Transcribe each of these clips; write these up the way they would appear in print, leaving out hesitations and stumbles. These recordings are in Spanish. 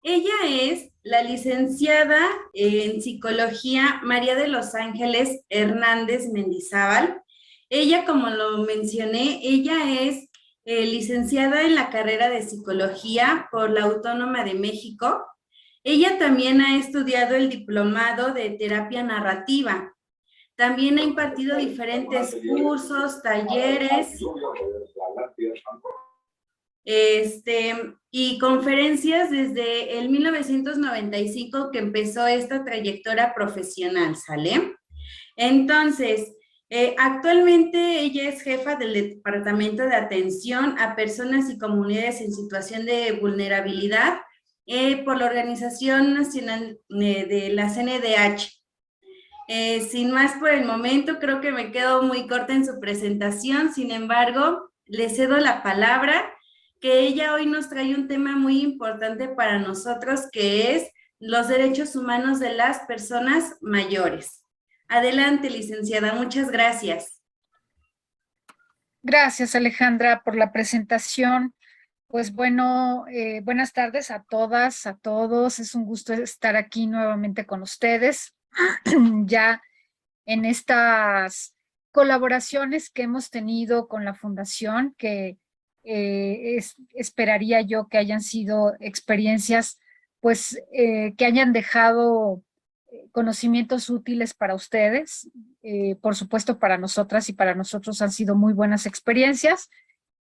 Ella es la licenciada en psicología María de los Ángeles Hernández Mendizábal. Ella, como lo mencioné, ella es licenciada en la carrera de psicología por la Autónoma de México. Ella también ha estudiado el diplomado de terapia narrativa. También ha impartido diferentes cursos, talleres, este, y conferencias desde el 1995 que empezó esta trayectoria profesional, ¿sale? Entonces, actualmente ella es jefa del Departamento de Atención a Personas y Comunidades en Situación de Vulnerabilidad por la Organización Nacional de la CNDH. Sin más por el momento, creo que me quedo muy corta en su presentación. Sin embargo, le cedo la palabra, que ella hoy nos trae un tema muy importante para nosotros, que es los derechos humanos de las personas mayores. Adelante, licenciada. Muchas gracias. Gracias, Alejandra, por la presentación. Pues bueno, buenas tardes a todas, a todos. Es un gusto estar aquí nuevamente con ustedes, ya en estas colaboraciones que hemos tenido con la Fundación, que esperaría yo que hayan sido experiencias, pues, que hayan dejado conocimientos útiles para ustedes. Por supuesto, para nosotras y para nosotros han sido muy buenas experiencias,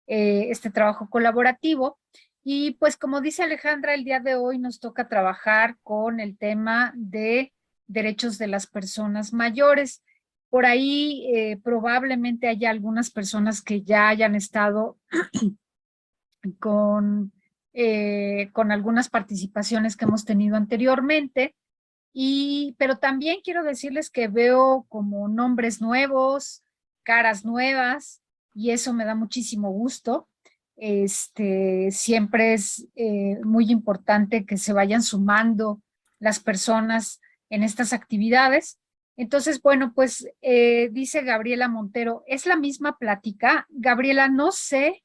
este trabajo colaborativo. Y pues como dice Alejandra, el día de hoy nos toca trabajar con el tema de derechos de las personas mayores. Por ahí probablemente haya algunas personas que ya hayan estado con algunas participaciones que hemos tenido anteriormente. Pero también quiero decirles que veo como nombres nuevos, caras nuevas, y eso me da muchísimo gusto. Siempre es muy importante que se vayan sumando las personas en estas actividades. Entonces, bueno, pues dice Gabriela Montero, es la misma plática. Gabriela, no sé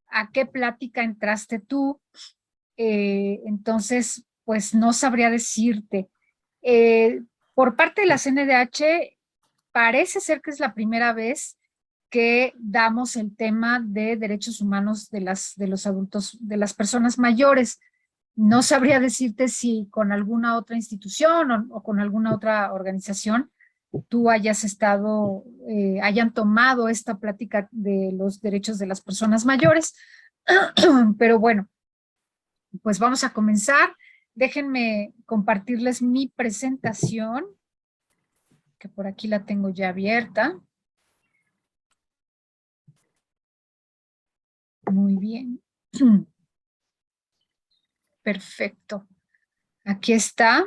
a qué plática entraste tú, entonces, pues no sabría decirte. Eh, por parte de la CNDH, parece ser que es la primera vez que damos el tema de derechos humanos de los adultos, de las personas mayores. No sabría decirte si con alguna otra institución o con alguna otra organización tú hayas estado, hayan tomado esta plática de los derechos de las personas mayores. Pero bueno, pues vamos a comenzar. Déjenme compartirles mi presentación, que por aquí la tengo ya abierta. Muy bien. Perfecto. Aquí está.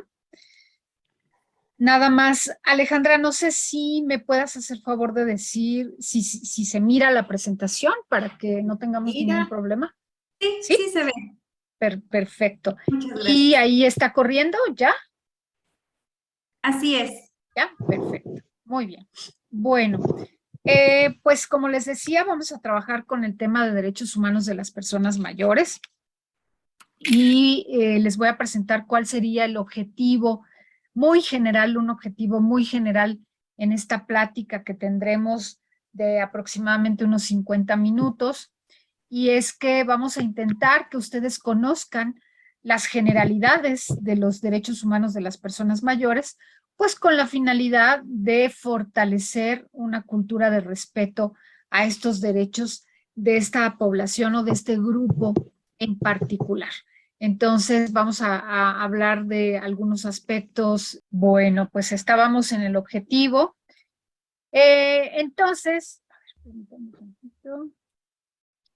Nada más, Alejandra, no sé si me puedas hacer favor de decir si se mira la presentación para que no tengamos ningún Mira, problema. sí, ¿Sí? sí se ve. Perfecto. Muchas Y gracias. ahí está corriendo, ¿ya? Así es. ¿Ya? Perfecto. Muy bien. Bueno, pues como les decía, vamos a trabajar con el tema de derechos humanos de las personas mayores y les voy a presentar cuál sería el objetivo muy general, un objetivo muy general en esta plática que tendremos de aproximadamente unos 50 minutos, y es que vamos a intentar que ustedes conozcan las generalidades de los derechos humanos de las personas mayores, pues con la finalidad de fortalecer una cultura de respeto a estos derechos de esta población o de este grupo en particular. Entonces vamos a hablar de algunos aspectos. Bueno, pues estábamos en el objetivo. Entonces, a ver, permítanme un tantito.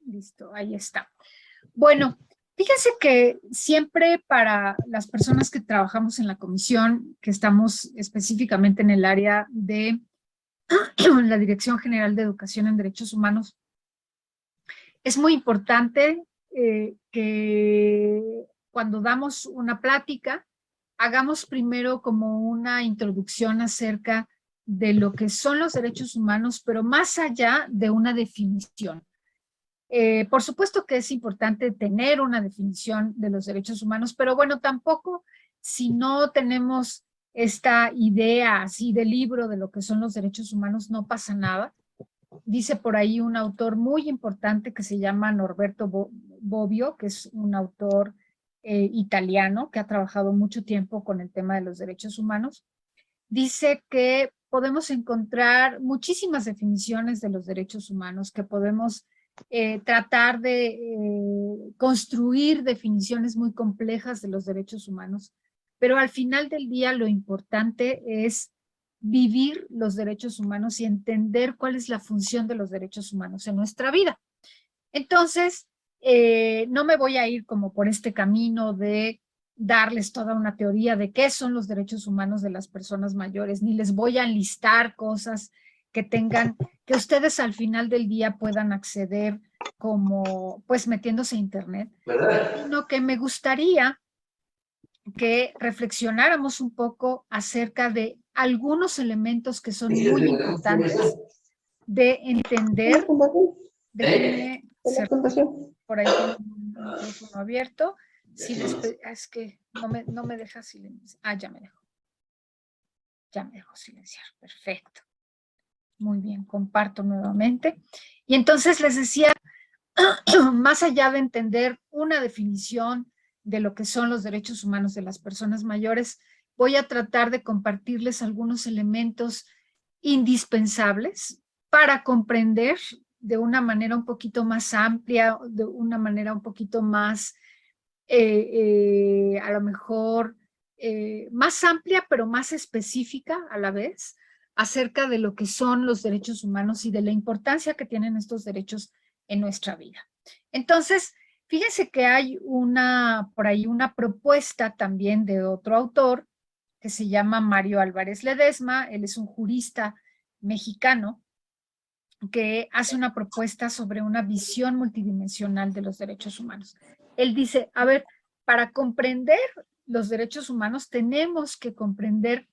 Listo, ahí está. Bueno, fíjense que siempre para las personas que trabajamos en la comisión, que estamos específicamente en el área de la Dirección General de Educación en Derechos Humanos, es muy importante que cuando damos una plática, hagamos primero como una introducción acerca de lo que son los derechos humanos, pero más allá de una definición. Por supuesto que es importante tener una definición de los derechos humanos, pero bueno, tampoco si no tenemos esta idea así de libro de lo que son los derechos humanos, no pasa nada. Dice por ahí un autor muy importante que se llama Norberto Bobbio, que es un autor italiano que ha trabajado mucho tiempo con el tema de los derechos humanos. Dice que podemos encontrar muchísimas definiciones de los derechos humanos, que podemos tratar de construir definiciones muy complejas de los derechos humanos, pero al final del día lo importante es vivir los derechos humanos y entender cuál es la función de los derechos humanos en nuestra vida. Entonces, no me voy a ir como por este camino de darles toda una teoría de qué son los derechos humanos de las personas mayores, ni les voy a enlistar cosas que tengan, que ustedes al final del día puedan acceder como pues metiéndose a internet, sino que me gustaría que reflexionáramos un poco acerca de algunos elementos que son muy importantes de entender. Déjenme por ahí tengo un micrófono abierto. Si es que no me deja silenciar. Ah, ya me dejó. Ya me dejó silenciar. Perfecto. Muy bien, comparto nuevamente. Y entonces les decía, más allá de entender una definición de lo que son los derechos humanos de las personas mayores, voy a tratar de compartirles algunos elementos indispensables para comprender de una manera un poquito más amplia, de una manera un poquito más, a lo mejor, más amplia, pero más específica a la vez, acerca de lo que son los derechos humanos y de la importancia que tienen estos derechos en nuestra vida. Entonces, fíjense que hay por ahí una propuesta también de otro autor que se llama Mario Álvarez Ledesma. Él es un jurista mexicano que hace una propuesta sobre una visión multidimensional de los derechos humanos. Él dice, a ver, para comprender los derechos humanos tenemos que comprender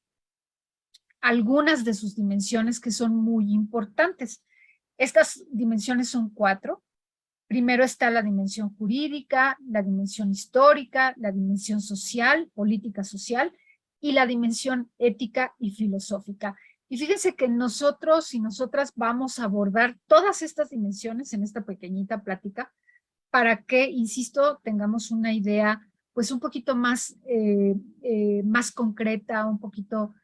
algunas de sus dimensiones que son muy importantes. Estas dimensiones son 4. Primero está la dimensión jurídica, la dimensión histórica, la dimensión social, política social, y la dimensión ética y filosófica. Y fíjense que nosotros y nosotras vamos a abordar todas estas dimensiones en esta pequeñita plática para que, insisto, tengamos una idea pues un poquito más, más concreta, un poquito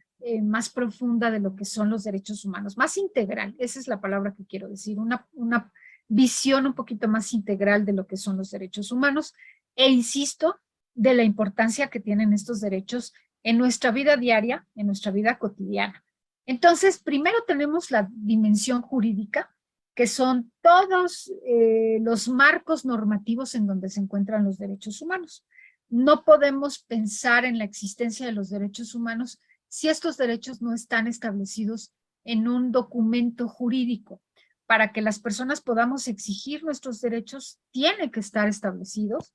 más profunda de lo que son los derechos humanos, más integral, esa es la palabra que quiero decir, una visión un poquito más integral de lo que son los derechos humanos e insisto, de la importancia que tienen estos derechos en nuestra vida diaria, en nuestra vida cotidiana. Entonces, primero tenemos la dimensión jurídica, que son todos los marcos normativos en donde se encuentran los derechos humanos. No podemos pensar en la existencia de los derechos humanos si estos derechos no están establecidos en un documento jurídico. Para que las personas podamos exigir nuestros derechos, tienen que estar establecidos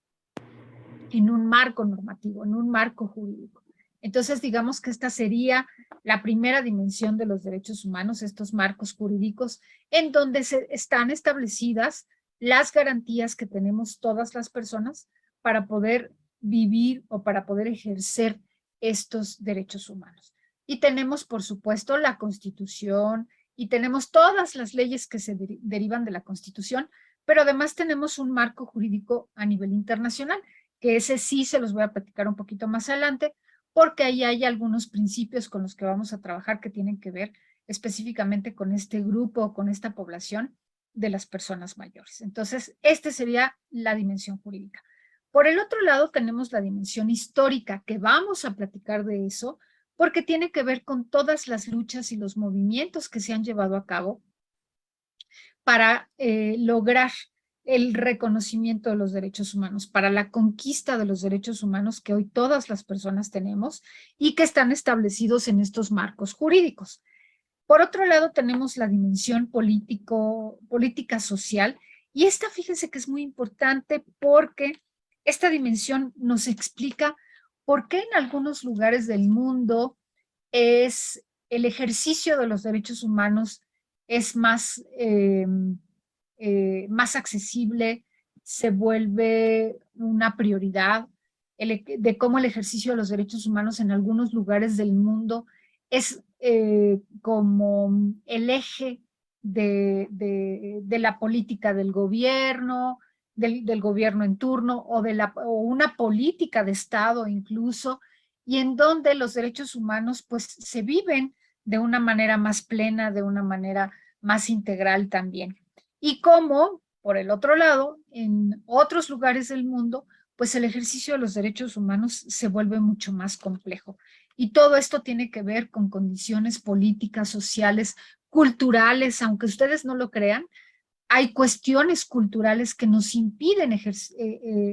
en un marco normativo, en un marco jurídico. Entonces, digamos que esta sería la primera dimensión de los derechos humanos, estos marcos jurídicos, en donde están establecidas las garantías que tenemos todas las personas para poder vivir o para poder ejercer estos derechos humanos. Y tenemos, por supuesto, la Constitución y tenemos todas las leyes que se derivan de la Constitución, pero además tenemos un marco jurídico a nivel internacional, que ese sí se los voy a platicar un poquito más adelante, porque ahí hay algunos principios con los que vamos a trabajar que tienen que ver específicamente con este grupo, con esta población de las personas mayores. Entonces, esta sería la dimensión jurídica. Por el otro lado, tenemos la dimensión histórica, que vamos a platicar de eso, porque tiene que ver con todas las luchas y los movimientos que se han llevado a cabo para lograr el reconocimiento de los derechos humanos, para la conquista de los derechos humanos que hoy todas las personas tenemos y que están establecidos en estos marcos jurídicos. Por otro lado, tenemos la dimensión política social, y esta, fíjense que es muy importante porque esta dimensión nos explica por qué en algunos lugares del mundo el ejercicio de los derechos humanos es más más accesible, se vuelve una prioridad, de cómo el ejercicio de los derechos humanos en algunos lugares del mundo es como el eje de la política del gobierno, del gobierno en turno o una política de Estado incluso, y en donde los derechos humanos pues se viven de una manera más plena, de una manera más integral también. Y como, por el otro lado, en otros lugares del mundo, pues el ejercicio de los derechos humanos se vuelve mucho más complejo. Y todo esto tiene que ver con condiciones políticas, sociales, culturales, aunque ustedes no lo crean, hay cuestiones culturales que nos impiden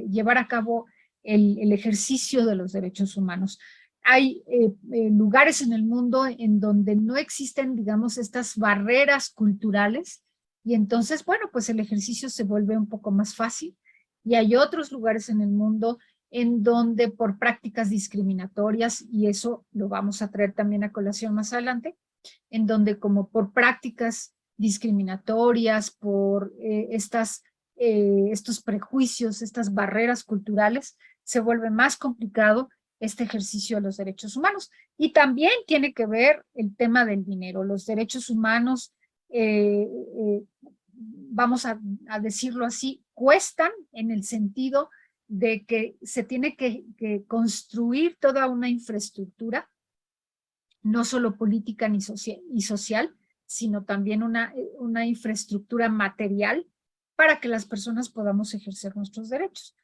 llevar a cabo el ejercicio de los derechos humanos. Hay lugares en el mundo en donde no existen, digamos, estas barreras culturales y entonces, bueno, pues el ejercicio se vuelve un poco más fácil. Y hay otros lugares en el mundo en donde por prácticas discriminatorias, y eso lo vamos a traer también a colación más adelante, en donde como por prácticas discriminatorias, por estos prejuicios, estas barreras culturales, se vuelve más complicado este ejercicio de los derechos humanos. Y también tiene que ver el tema del dinero. Los derechos humanos, vamos a decirlo así, cuestan en el sentido de que se tiene que construir toda una infraestructura, no solo política ni social, sino también una infraestructura material para que las personas podamos ejercer nuestros derechos.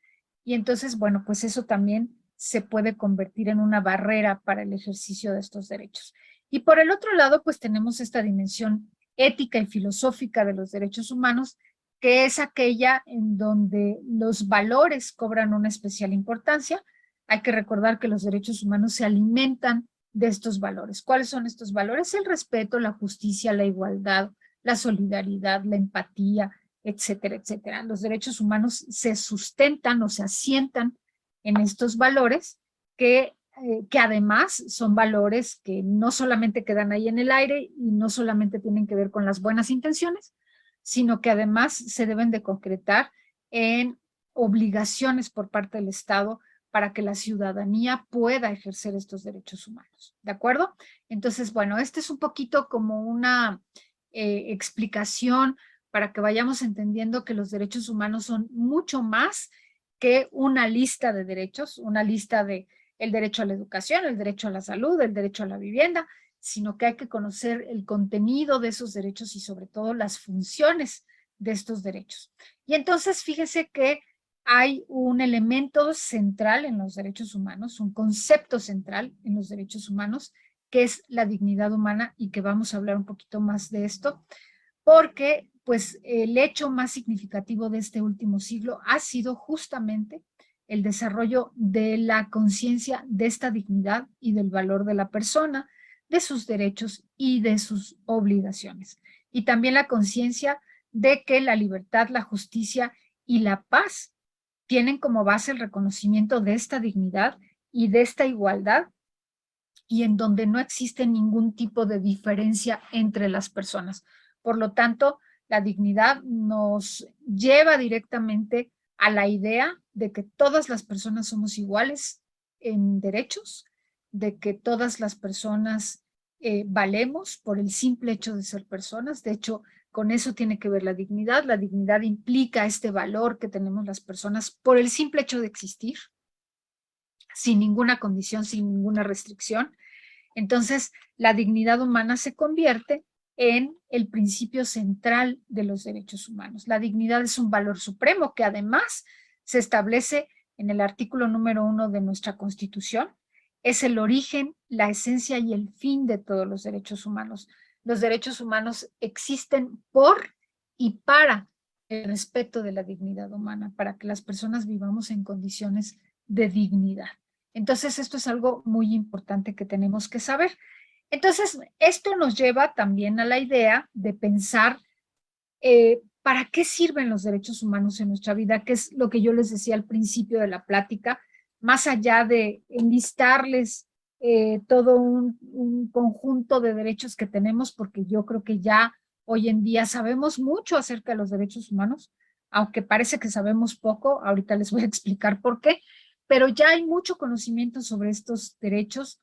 Y entonces, bueno, pues eso también se puede convertir en una barrera para el ejercicio de estos derechos. Y por el otro lado, pues tenemos esta dimensión ética y filosófica de los derechos humanos, que es aquella en donde los valores cobran una especial importancia. Hay que recordar que los derechos humanos se alimentan de estos valores. ¿Cuáles son estos valores? El respeto, la justicia, la igualdad, la solidaridad, la empatía, etcétera, etcétera. Los derechos humanos se sustentan o se asientan en estos valores que además son valores que no solamente quedan ahí en el aire y no solamente tienen que ver con las buenas intenciones, sino que además se deben de concretar en obligaciones por parte del Estado para que la ciudadanía pueda ejercer estos derechos humanos. ¿De acuerdo? Entonces, bueno, este es un poquito como una explicación para que vayamos entendiendo que los derechos humanos son mucho más que una lista de derechos, una lista de el derecho a la educación, el derecho a la salud, el derecho a la vivienda, sino que hay que conocer el contenido de esos derechos y sobre todo las funciones de estos derechos. Y entonces fíjese que hay un elemento central en los derechos humanos, un concepto central en los derechos humanos, que es la dignidad humana y que vamos a hablar un poquito más de esto, porque pues el hecho más significativo de este último siglo ha sido justamente el desarrollo de la conciencia de esta dignidad y del valor de la persona, de sus derechos y de sus obligaciones. Y también la conciencia de que la libertad, la justicia y la paz tienen como base el reconocimiento de esta dignidad y de esta igualdad y en donde no existe ningún tipo de diferencia entre las personas. Por lo tanto, la dignidad nos lleva directamente a la idea de que todas las personas somos iguales en derechos, de que todas las personas valemos por el simple hecho de ser personas. De hecho, con eso tiene que ver la dignidad. La dignidad implica este valor que tenemos las personas por el simple hecho de existir, sin ninguna condición, sin ninguna restricción. Entonces, la dignidad humana se convierte en el principio central de los derechos humanos. La dignidad es un valor supremo que además se establece en el artículo número 1 de nuestra Constitución. Es el origen, la esencia y el fin de todos los derechos humanos. Los derechos humanos existen por y para el respeto de la dignidad humana, para que las personas vivamos en condiciones de dignidad. Entonces, esto es algo muy importante que tenemos que saber. Entonces, esto nos lleva también a la idea de pensar ¿para qué sirven los derechos humanos en nuestra vida? Que es lo que yo les decía al principio de la plática, más allá de enlistarles todo un conjunto de derechos que tenemos, porque yo creo que ya Hoy en día sabemos mucho acerca de los derechos humanos, aunque parece que sabemos poco, ahorita les voy a explicar por qué, pero ya hay mucho conocimiento sobre estos derechos.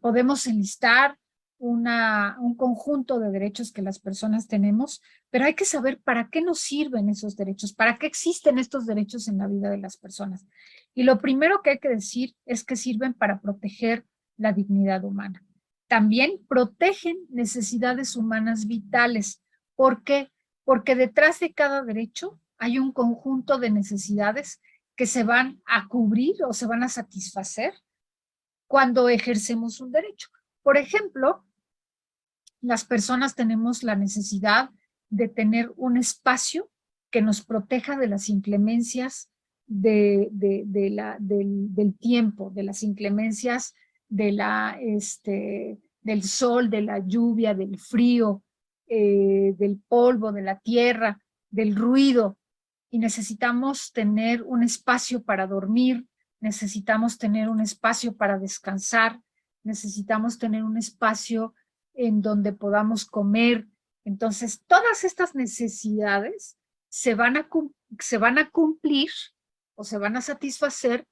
Podemos enlistar un conjunto de derechos que las personas tenemos, pero hay que saber para qué nos sirven esos derechos, para qué existen estos derechos en la vida de las personas. Y lo primero que hay que decir es que sirven para proteger la dignidad humana. También protegen necesidades humanas vitales. ¿Por qué? Porque detrás de cada derecho hay un conjunto de necesidades que se van a cubrir o se van a satisfacer cuando ejercemos un derecho. Por ejemplo, las personas tenemos la necesidad de tener un espacio que nos proteja de las inclemencias del tiempo, de las inclemencias del sol, de la lluvia, del frío, del polvo, de la tierra, del ruido. Y necesitamos tener un espacio para dormir, necesitamos tener un espacio para descansar, necesitamos tener un espacio en donde podamos comer. Entonces, todas estas necesidades se van a cumplir o se van a satisfacer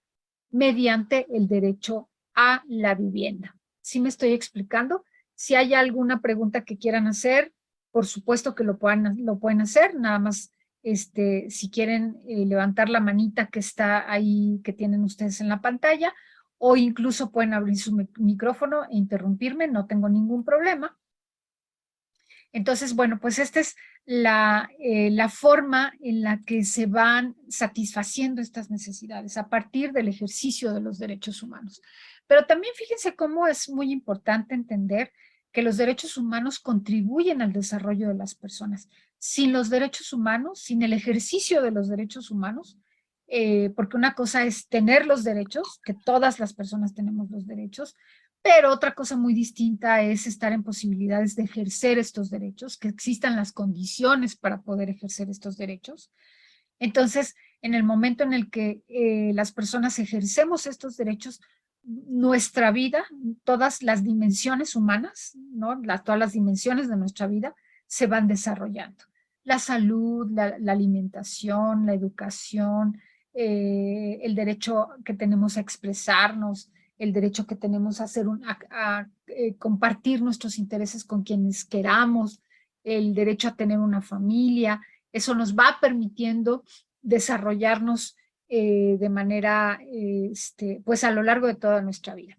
mediante el derecho a la vivienda. ¿Sí me estoy explicando? Si hay alguna pregunta que quieran hacer, por supuesto que lo pueden hacer, nada más si quieren levantar la manita que está ahí, que tienen ustedes en la pantalla, o incluso pueden abrir su micrófono e interrumpirme, no tengo ningún problema. Entonces, bueno, pues esta es la forma en la que se van satisfaciendo estas necesidades a partir del ejercicio de los derechos humanos. Pero también fíjense cómo es muy importante entender que los derechos humanos contribuyen al desarrollo de las personas. Sin los derechos humanos, sin el ejercicio de los derechos humanos, porque una cosa es tener los derechos, que todas las personas tenemos los derechos, pero otra cosa muy distinta es estar en posibilidades de ejercer estos derechos, que existan las condiciones para poder ejercer estos derechos. Entonces, en el momento en el que las personas ejercemos estos derechos, nuestra vida, todas las dimensiones humanas, ¿no? Todas las dimensiones de nuestra vida se van desarrollando. La salud, la alimentación, la educación, el derecho que tenemos a expresarnos, el derecho que tenemos a compartir nuestros intereses con quienes queramos, el derecho a tener una familia. Eso nos va permitiendo desarrollarnos de manera, pues a lo largo de toda nuestra vida.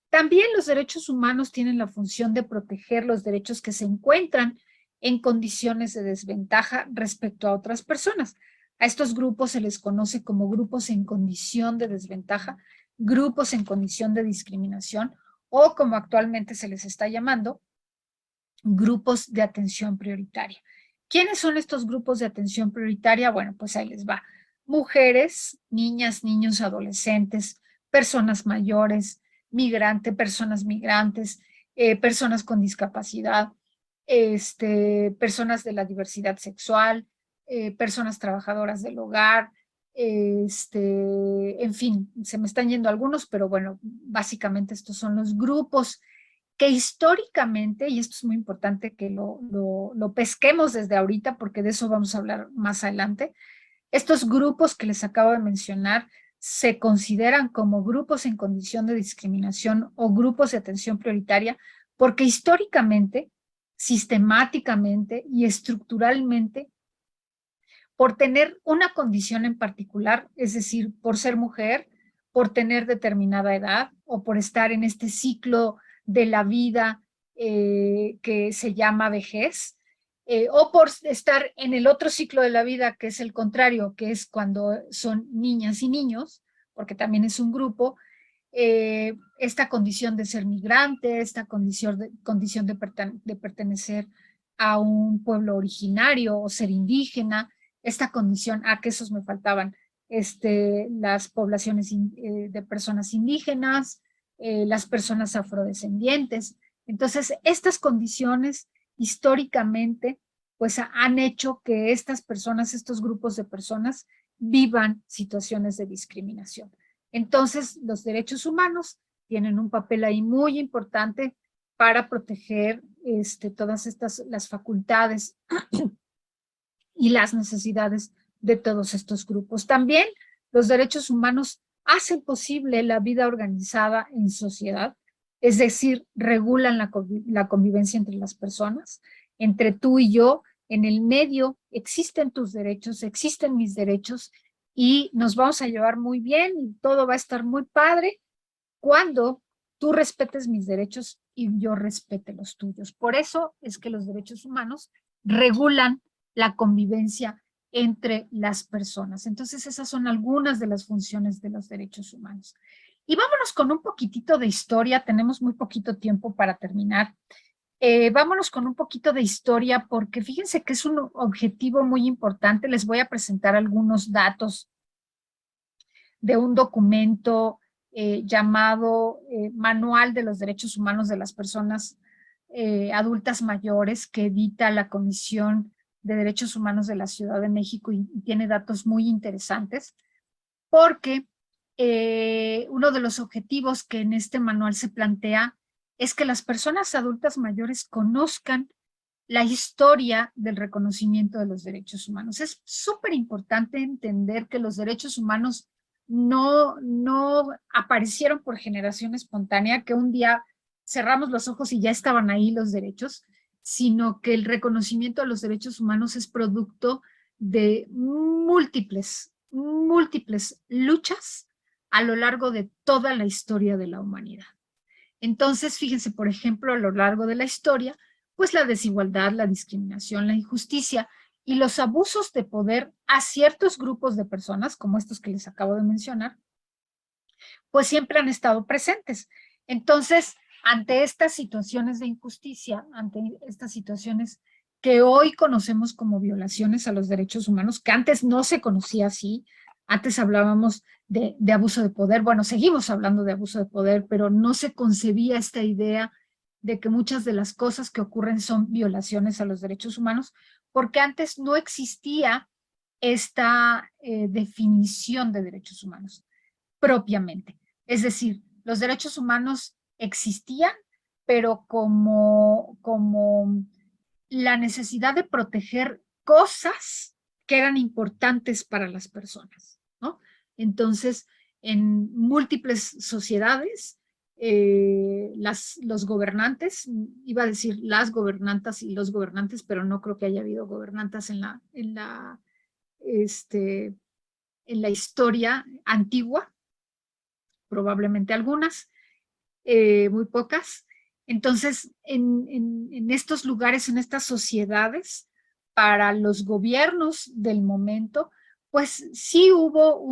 También los derechos humanos tienen la función de proteger los derechos que se encuentran en condiciones de desventaja respecto a otras personas. A estos grupos se les conoce como grupos en condición de desventaja, grupos en condición de discriminación o, como actualmente se les está llamando, grupos de atención prioritaria. ¿Quiénes son estos grupos de atención prioritaria? Bueno, pues ahí les va. Mujeres, niñas, niños, adolescentes, personas mayores, personas migrantes, personas con discapacidad, personas de la diversidad sexual, personas trabajadoras del hogar, en fin, se me están yendo algunos, pero bueno, básicamente estos son los grupos que históricamente, y esto es muy importante que lo pesquemos desde ahorita, porque de eso vamos a hablar más adelante, estos grupos que les acabo de mencionar se consideran como grupos en condición de discriminación o grupos de atención prioritaria, porque históricamente, sistemáticamente y estructuralmente, por tener una condición en particular, es decir, por ser mujer, por tener determinada edad o por estar en este ciclo de la vida que se llama vejez, o por estar en el otro ciclo de la vida que es el contrario, que es cuando son niñas y niños, porque también es un grupo, esta condición de ser migrante, esta condición de pertenecer a un pueblo originario o ser indígena, esta condición, que esos me faltaban, las poblaciones de personas indígenas, las personas afrodescendientes. Entonces, estas condiciones históricamente, pues han hecho que estas personas, estos grupos de personas, vivan situaciones de discriminación. Entonces, los derechos humanos tienen un papel ahí muy importante para proteger todas las facultades y las necesidades de todos estos grupos. También los derechos humanos hacen posible la vida organizada en sociedad, es decir, regulan la convivencia entre las personas, entre tú y yo. En el medio existen tus derechos, existen mis derechos y nos vamos a llevar muy bien y todo va a estar muy padre cuando tú respetes mis derechos y yo respete los tuyos. Por eso es que los derechos humanos regulan la convivencia entre las personas. Entonces, esas son algunas de las funciones de los derechos humanos. Y vámonos con un poquitito de historia, tenemos muy poquito tiempo para terminar. Vámonos con un poquito de historia porque fíjense que es un objetivo muy importante. Les voy a presentar algunos datos de un documento llamado Manual de los Derechos Humanos de las Personas Adultas Mayores que edita la Comisión de Derechos Humanos de la Ciudad de México y tiene datos muy interesantes porque uno de los objetivos que en este manual se plantea es que las personas adultas mayores conozcan la historia del reconocimiento de los derechos humanos. Es súper importante entender que los derechos humanos no aparecieron por generación espontánea, que un día cerramos los ojos y ya estaban ahí los derechos, sino que el reconocimiento de los derechos humanos es producto de múltiples luchas a lo largo de toda la historia de la humanidad. Entonces, fíjense, por ejemplo, a lo largo de la historia, pues la desigualdad, la discriminación, la injusticia y los abusos de poder a ciertos grupos de personas, como estos que les acabo de mencionar, pues siempre han estado presentes. Entonces, ante estas situaciones de injusticia, ante estas situaciones que hoy conocemos como violaciones a los derechos humanos, que antes no se conocía así, antes hablábamos de abuso de poder, bueno, seguimos hablando de abuso de poder, pero no se concebía esta idea de que muchas de las cosas que ocurren son violaciones a los derechos humanos, porque antes no existía esta definición de derechos humanos propiamente. Es decir, los derechos humanos existían, pero como la necesidad de proteger cosas que eran importantes para las personas, ¿no? Entonces, en múltiples sociedades, los gobernantes, iba a decir las gobernantas y los gobernantes, pero no creo que haya habido gobernantas en la historia antigua, probablemente algunas, muy pocas. Entonces, en estos lugares, en estas sociedades, para los gobiernos del momento, pues sí hubo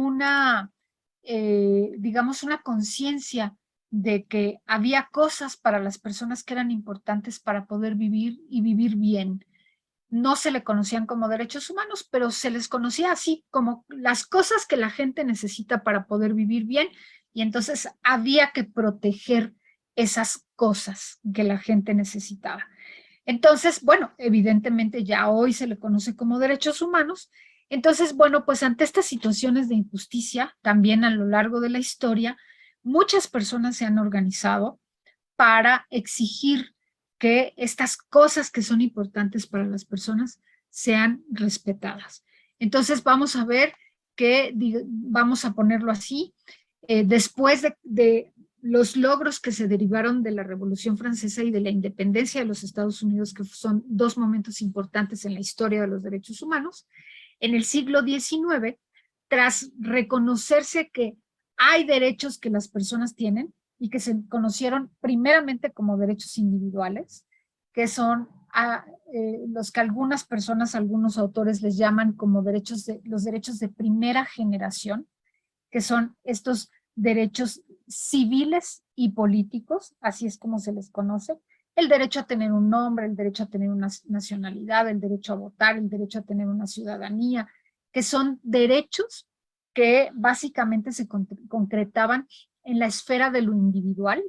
digamos, una conciencia de que había cosas para las personas que eran importantes para poder vivir y vivir bien. No se le conocían como derechos humanos, pero se les conocía así como las cosas que la gente necesita para poder vivir bien, y entonces había que proteger esas cosas que la gente necesitaba. Entonces, bueno, evidentemente ya hoy se le conoce como derechos humanos. Entonces, bueno, pues ante estas situaciones de injusticia, también a lo largo de la historia, muchas personas se han organizado para exigir que estas cosas que son importantes para las personas sean respetadas. Entonces, vamos a ver que, vamos a ponerlo así, después de los logros que se derivaron de la Revolución Francesa y de la independencia de los Estados Unidos, que son dos momentos importantes en la historia de los derechos humanos, en el siglo XIX, tras reconocerse que hay derechos que las personas tienen y que se conocieron primeramente como derechos individuales, que son los que algunas personas, algunos autores les llaman como los derechos de primera generación, que son estos derechos civiles y políticos, así es como se les conoce: el derecho a tener un nombre, el derecho a tener una nacionalidad, el derecho a votar, el derecho a tener una ciudadanía, que son derechos que básicamente se concretaban en la esfera de lo individual.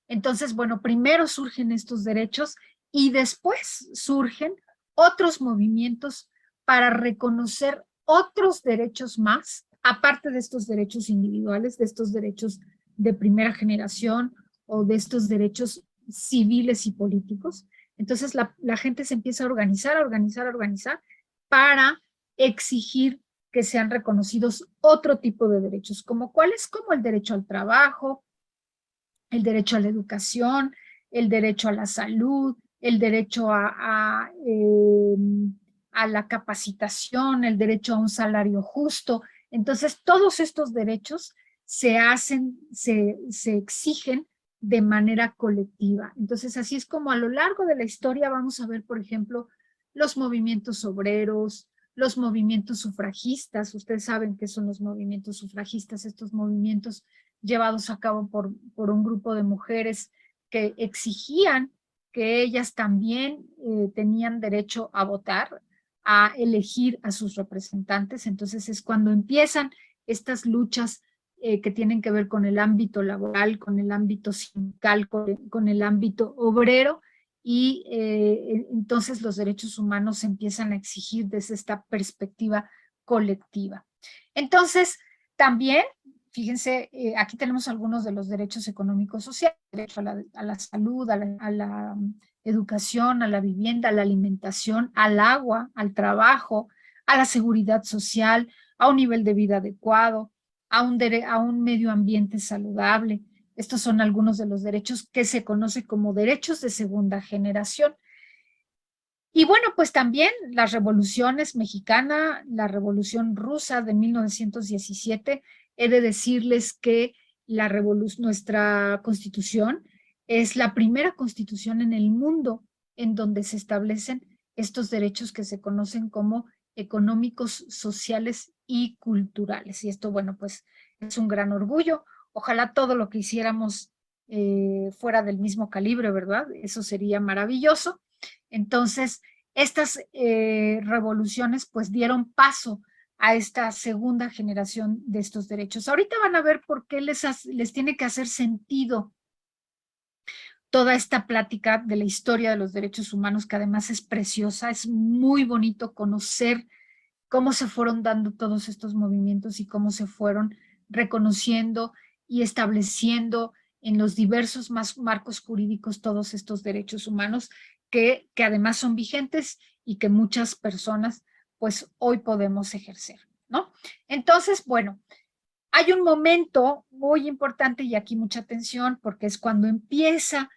Entonces, bueno, primero surgen estos derechos y después surgen otros movimientos para reconocer otros derechos más, aparte de estos derechos individuales, de estos derechos de primera generación o de estos derechos civiles y políticos. Entonces la gente se empieza a organizar, para exigir que sean reconocidos otro tipo de derechos, como cuáles, como el derecho al trabajo, el derecho a la educación, el derecho a la salud, el derecho a la capacitación, el derecho a un salario justo. Entonces, todos estos derechos se exigen de manera colectiva. Entonces, así es como a lo largo de la historia vamos a ver, por ejemplo, los movimientos obreros, los movimientos sufragistas. Ustedes saben qué son los movimientos sufragistas, estos movimientos llevados a cabo por un grupo de mujeres que exigían que ellas también tenían derecho a votar, a elegir a sus representantes. Entonces es cuando empiezan estas luchas que tienen que ver con el ámbito laboral, con el ámbito sindical, con el ámbito obrero, y entonces los derechos humanos se empiezan a exigir desde esta perspectiva colectiva. Entonces, también, fíjense, aquí tenemos algunos de los derechos económicos sociales: derecho a la salud, a la educación, a la vivienda, a la alimentación, al agua, al trabajo, a la seguridad social, a un nivel de vida adecuado, a un medio ambiente saludable. Estos son algunos de los derechos que se conoce como derechos de segunda generación. Y bueno, pues también las revoluciones mexicana, la revolución rusa de 1917, he de decirles que nuestra constitución es la primera constitución en el mundo en donde se establecen estos derechos que se conocen como económicos, sociales y culturales. Y esto, bueno, pues es un gran orgullo. Ojalá todo lo que hiciéramos fuera del mismo calibre, ¿verdad? Eso sería maravilloso. Entonces, estas revoluciones pues dieron paso a esta segunda generación de estos derechos. Ahorita van a ver por qué les tiene que hacer sentido toda esta plática de la historia de los derechos humanos, que además es preciosa. Es muy bonito conocer cómo se fueron dando todos estos movimientos y cómo se fueron reconociendo y estableciendo en los diversos marcos jurídicos todos estos derechos humanos que además son vigentes y que muchas personas pues hoy podemos ejercer, ¿no? Entonces, bueno, hay un momento muy importante, y aquí mucha atención, porque es cuando empiezan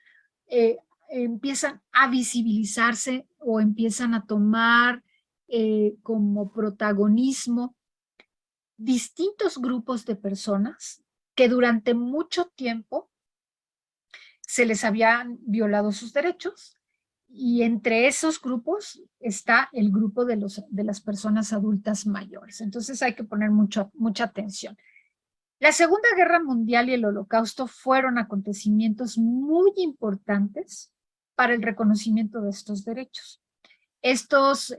a visibilizarse o empiezan a tomar como protagonismo distintos grupos de personas que durante mucho tiempo se les habían violado sus derechos, y entre esos grupos está el grupo de las personas adultas mayores. Entonces hay que poner mucha atención. La Segunda Guerra Mundial y el Holocausto fueron acontecimientos muy importantes para el reconocimiento de estos derechos. Estos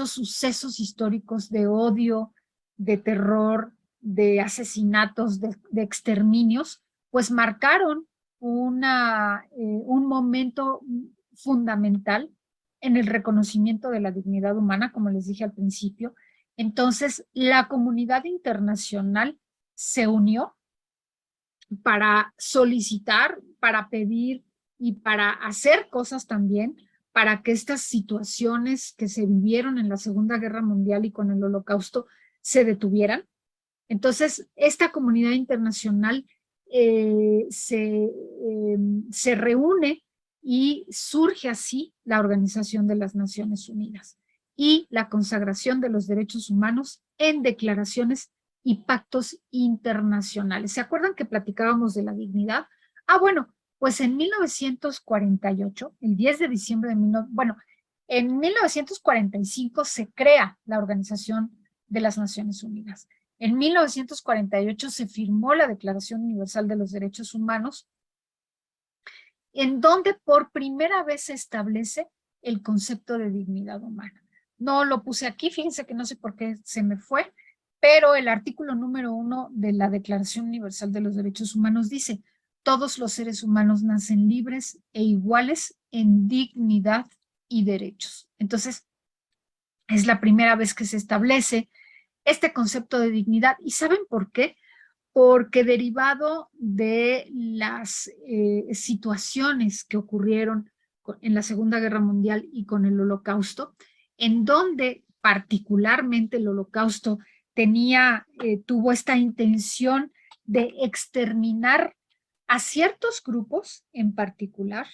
sucesos históricos de odio, de terror, de asesinatos, de exterminios, pues marcaron un momento fundamental en el reconocimiento de la dignidad humana, como les dije al principio. Entonces, la comunidad internacional se unió para solicitar, para pedir y para hacer cosas también para que estas situaciones que se vivieron en la Segunda Guerra Mundial y con el Holocausto se detuvieran. Entonces, esta comunidad internacional se reúne, y surge así la Organización de las Naciones Unidas y la consagración de los derechos humanos en declaraciones y pactos internacionales. ¿Se acuerdan que platicábamos de la dignidad? Bueno, pues en 1948, el 10 de diciembre en 1945 se crea la Organización de las Naciones Unidas. En 1948 se firmó la Declaración Universal de los Derechos Humanos, en donde por primera vez se establece el concepto de dignidad humana. No lo puse aquí, fíjense que no sé por qué se me fue, pero el artículo número 1 de la Declaración Universal de los Derechos Humanos dice: todos los seres humanos nacen libres e iguales en dignidad y derechos. Entonces, es la primera vez que se establece este concepto de dignidad. ¿Y saben por qué? porque derivado de las situaciones que ocurrieron en la Segunda Guerra Mundial y con el Holocausto, en donde particularmente el Holocausto tuvo esta intención de exterminar a ciertos grupos en particular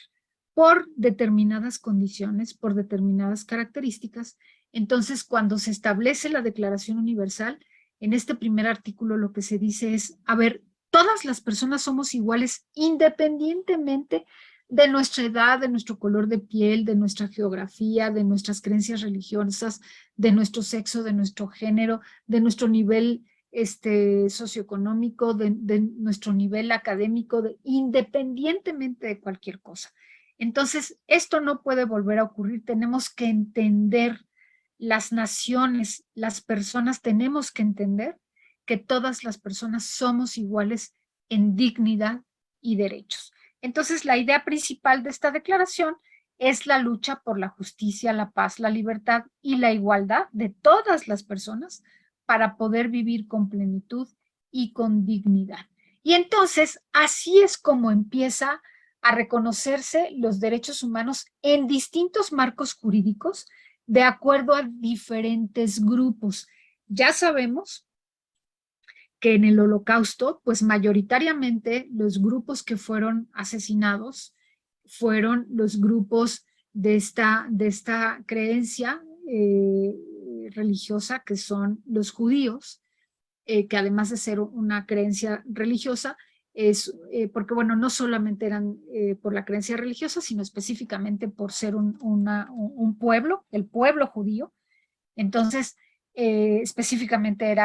por determinadas condiciones, por determinadas características. Entonces, cuando se establece la Declaración Universal, en este primer artículo lo que se dice es, a ver, todas las personas somos iguales independientemente de nuestra edad, de nuestro color de piel, de nuestra geografía, de nuestras creencias religiosas, de nuestro sexo, de nuestro género, de nuestro nivel socioeconómico, de nuestro nivel académico, independientemente de cualquier cosa. Entonces, esto no puede volver a ocurrir. Tenemos que entender, las naciones, las personas, tenemos que entender que todas las personas somos iguales en dignidad y derechos. Entonces, la idea principal de esta declaración es la lucha por la justicia, la paz, la libertad y la igualdad de todas las personas para poder vivir con plenitud y con dignidad. Y entonces, así es como empieza a reconocerse los derechos humanos en distintos marcos jurídicos de acuerdo a diferentes grupos. Ya sabemos que en el Holocausto, pues mayoritariamente los grupos que fueron asesinados fueron los grupos de esta creencia religiosa, que son los judíos, que además de ser una creencia religiosa, porque bueno, no solamente eran por la creencia religiosa, sino específicamente por ser un pueblo, el pueblo judío. Entonces, específicamente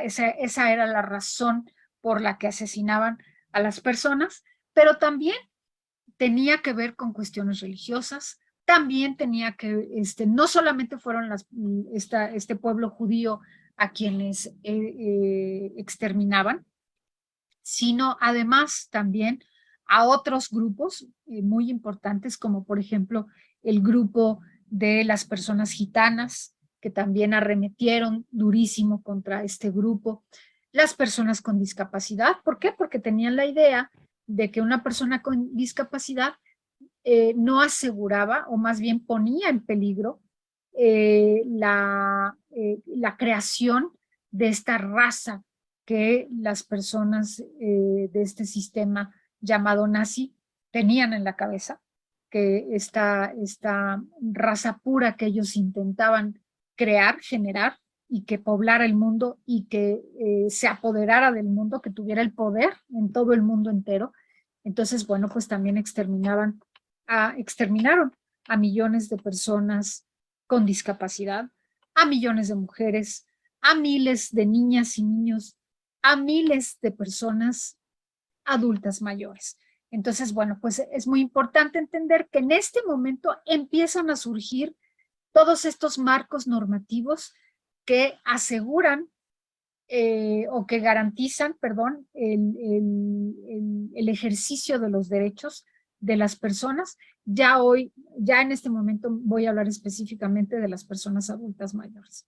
esa era la razón por la que asesinaban a las personas, pero también tenía que ver con cuestiones religiosas, también tenía que, no solamente fueron este pueblo judío a quienes exterminaban, sino además también a otros grupos muy importantes, como por ejemplo el grupo de las personas gitanas, que también arremetieron durísimo contra este grupo, las personas con discapacidad. ¿Por qué? Porque tenían la idea de que una persona con discapacidad no aseguraba, o más bien ponía en peligro la creación de esta raza que las personas de este sistema llamado nazi tenían en la cabeza, que esta raza pura que ellos intentaban crear, generar, y que poblara el mundo y que se apoderara del mundo, que tuviera el poder en todo el mundo entero. Entonces, bueno, pues también exterminaron a millones de personas con discapacidad, a millones de mujeres, a miles de niñas y niños, a miles de personas adultas mayores. Entonces, bueno, pues es muy importante entender que en este momento empiezan a surgir todos estos marcos normativos que aseguran o que garantizan, perdón, el ejercicio de los derechos de las personas. Ya en este momento voy a hablar específicamente de las personas adultas mayores.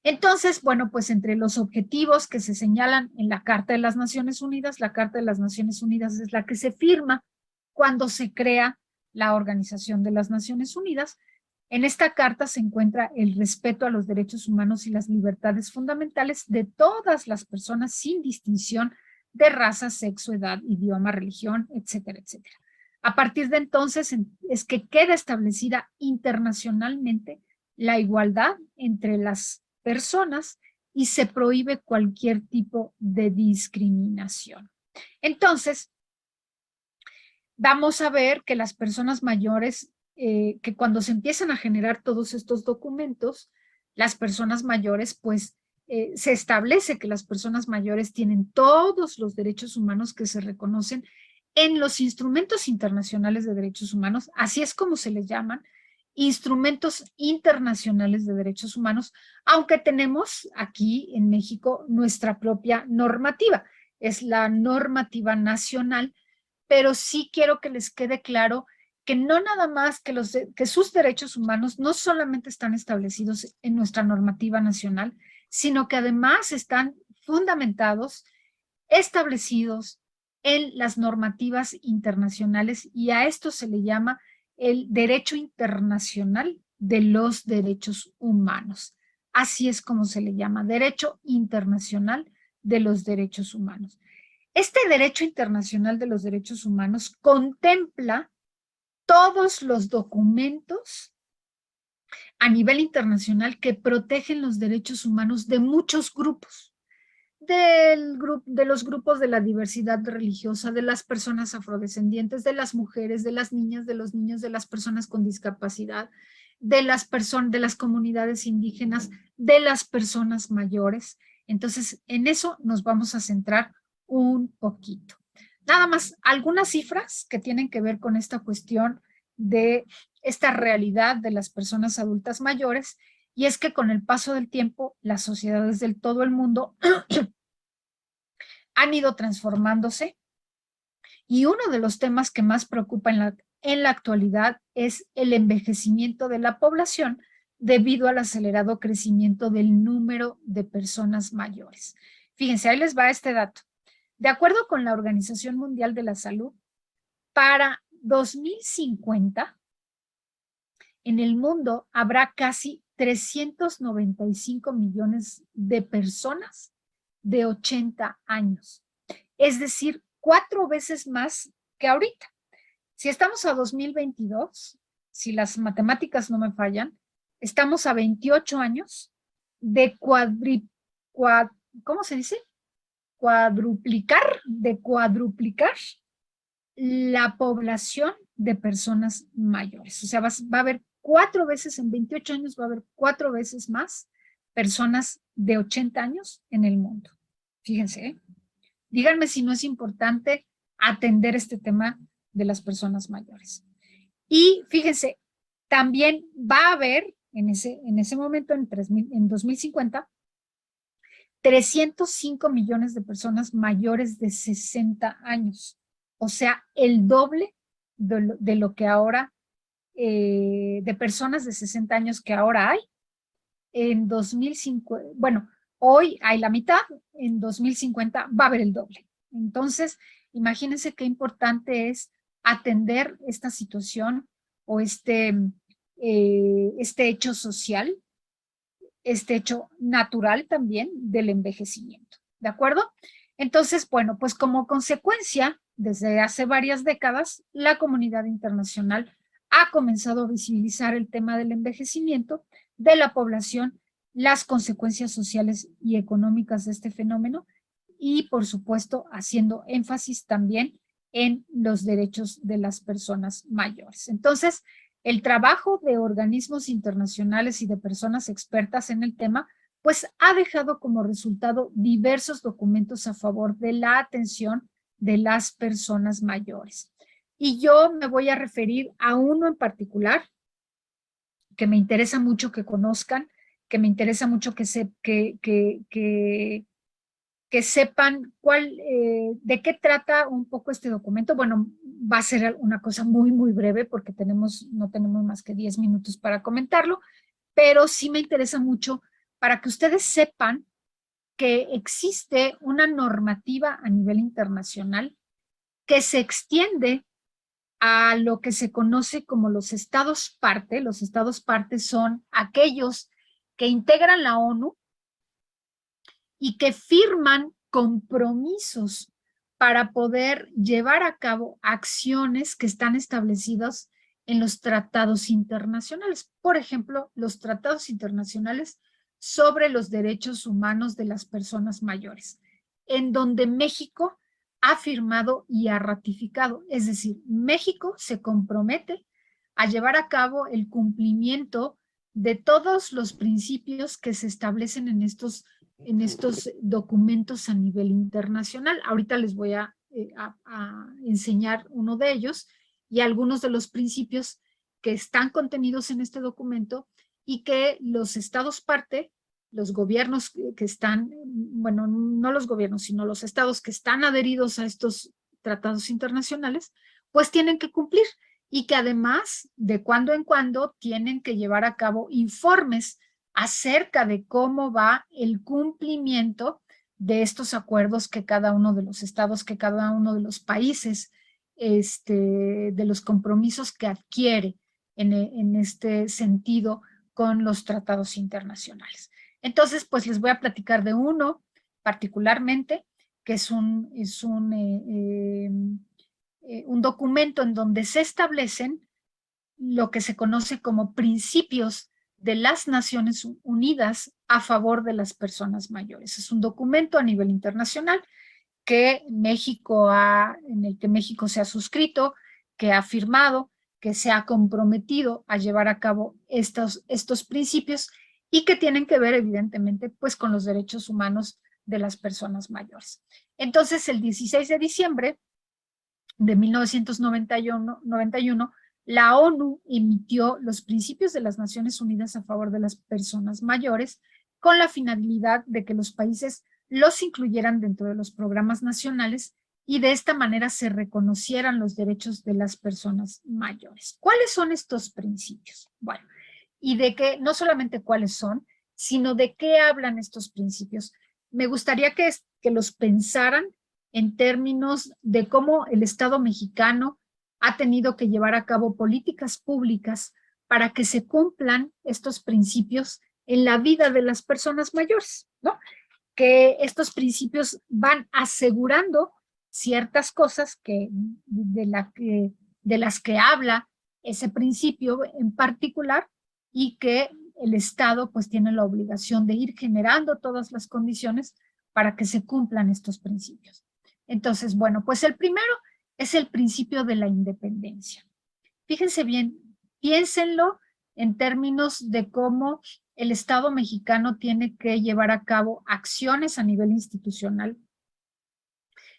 Entonces, bueno, pues entre los objetivos que se señalan en la Carta de las Naciones Unidas, la Carta de las Naciones Unidas es la que se firma cuando se crea la Organización de las Naciones Unidas. En esta carta se encuentra el respeto a los derechos humanos y las libertades fundamentales de todas las personas sin distinción de raza, sexo, edad, idioma, religión, etcétera, etcétera. A partir de entonces es que queda establecida internacionalmente la igualdad entre las personas y se prohíbe cualquier tipo de discriminación. Entonces, vamos a ver que las personas mayores, que cuando se empiezan a generar todos estos documentos, las personas mayores, pues, se establece que las personas mayores tienen todos los derechos humanos que se reconocen en los instrumentos internacionales de derechos humanos, así es como se les llaman, instrumentos internacionales de derechos humanos, aunque tenemos aquí en México nuestra propia normativa, es la normativa nacional, pero sí quiero que les quede claro que no nada más que sus derechos humanos no solamente están establecidos en nuestra normativa nacional, sino que además están fundamentados, establecidos en las normativas internacionales, y a esto se le llama el derecho internacional de los derechos humanos. Así es como se le llama, derecho internacional de los derechos humanos. Este derecho internacional de los derechos humanos contempla todos los documentos a nivel internacional que protegen los derechos humanos de muchos grupos, de los grupos de la diversidad religiosa, de las personas afrodescendientes, de las mujeres, de las niñas, de los niños, de las personas con discapacidad, de las comunidades indígenas, de las personas mayores. Entonces, en eso nos vamos a centrar un poquito. Nada más, algunas cifras que tienen que ver con esta cuestión de esta realidad de las personas adultas mayores, y es que con el paso del tiempo, las sociedades de todo el mundo han ido transformándose, y uno de los temas que más preocupa en la actualidad es el envejecimiento de la población debido al acelerado crecimiento del número de personas mayores. Fíjense, ahí les va este dato. De acuerdo con la Organización Mundial de la Salud, para 2050, en el mundo habrá casi 395 millones de personas de 80 años. Es decir, 4 veces más que ahorita. Si estamos a 2022, si las matemáticas no me fallan, estamos a 28 años de ¿cómo se dice? Cuadruplicar la población de personas mayores. O sea, va a haber 4 veces, en 28 años va a haber 4 veces más personas de 80 años en el mundo. Fíjense, ¿eh? Díganme si no es importante atender este tema de las personas mayores. Y fíjense, también va a haber en ese momento, en 2050, 305 millones de personas mayores de 60 años. O sea, el doble de lo que ahora, de personas de 60 años que ahora hay. En 2050, bueno, hoy hay la mitad, en 2050 va a haber el doble. Entonces, imagínense qué importante es atender esta situación o este hecho social, este hecho natural también del envejecimiento. ¿De acuerdo? Entonces, bueno, pues como consecuencia, desde hace varias décadas, la comunidad internacional ha comenzado a visibilizar el tema del envejecimiento de la población, las consecuencias sociales y económicas de este fenómeno, y por supuesto haciendo énfasis también en los derechos de las personas mayores. Entonces, el trabajo de organismos internacionales y de personas expertas en el tema, pues ha dejado como resultado diversos documentos a favor de la atención de las personas mayores. Y yo me voy a referir a uno en particular que me interesa mucho que conozcan, que me interesa mucho que sepan de qué trata un poco este documento. Bueno, va a ser una cosa muy, muy breve porque no tenemos más que 10 minutos para comentarlo, pero sí me interesa mucho para que ustedes sepan que existe una normativa a nivel internacional que se extiende a lo que se conoce como los estados parte. Los estados parte son aquellos que integran la ONU y que firman compromisos para poder llevar a cabo acciones que están establecidas en los tratados internacionales. Por ejemplo, los tratados internacionales sobre los derechos humanos de las personas mayores, en donde México ha firmado y ha ratificado. Es decir, México se compromete a llevar a cabo el cumplimiento de todos los principios que se establecen en estos documentos a nivel internacional. Ahorita les voy a enseñar uno de ellos y algunos de los principios que están contenidos en este documento y que los estados parte, los gobiernos que están, bueno, no los gobiernos, sino los estados que están adheridos a estos tratados internacionales, pues tienen que cumplir, y que además de cuando en cuando tienen que llevar a cabo informes acerca de cómo va el cumplimiento de estos acuerdos que cada uno de los estados, que cada uno de los países, de los compromisos que adquiere en este sentido con los tratados internacionales. Entonces, pues les voy a platicar de uno particularmente, que es un documento en donde se establecen lo que se conoce como principios de las Naciones Unidas a favor de las personas mayores. Es un documento a nivel internacional que en el que México se ha suscrito, que ha firmado, que se ha comprometido a llevar a cabo estos principios y que tienen que ver evidentemente pues con los derechos humanos de las personas mayores. Entonces, el 16 de diciembre de 1991, la ONU emitió los principios de las Naciones Unidas a favor de las personas mayores con la finalidad de que los países los incluyeran dentro de los programas nacionales y de esta manera se reconocieran los derechos de las personas mayores. ¿Cuáles son estos principios? Bueno, y de qué, no solamente cuáles son, sino de qué hablan estos principios. Me gustaría que los pensaran en términos de cómo el Estado mexicano ha tenido que llevar a cabo políticas públicas para que se cumplan estos principios en la vida de las personas mayores, ¿no? Que estos principios van asegurando ciertas cosas de las que habla ese principio en particular y que el Estado pues tiene la obligación de ir generando todas las condiciones para que se cumplan estos principios. Entonces, bueno, pues el primero es el principio de la independencia. Fíjense bien, piénsenlo en términos de cómo el Estado mexicano tiene que llevar a cabo acciones a nivel institucional,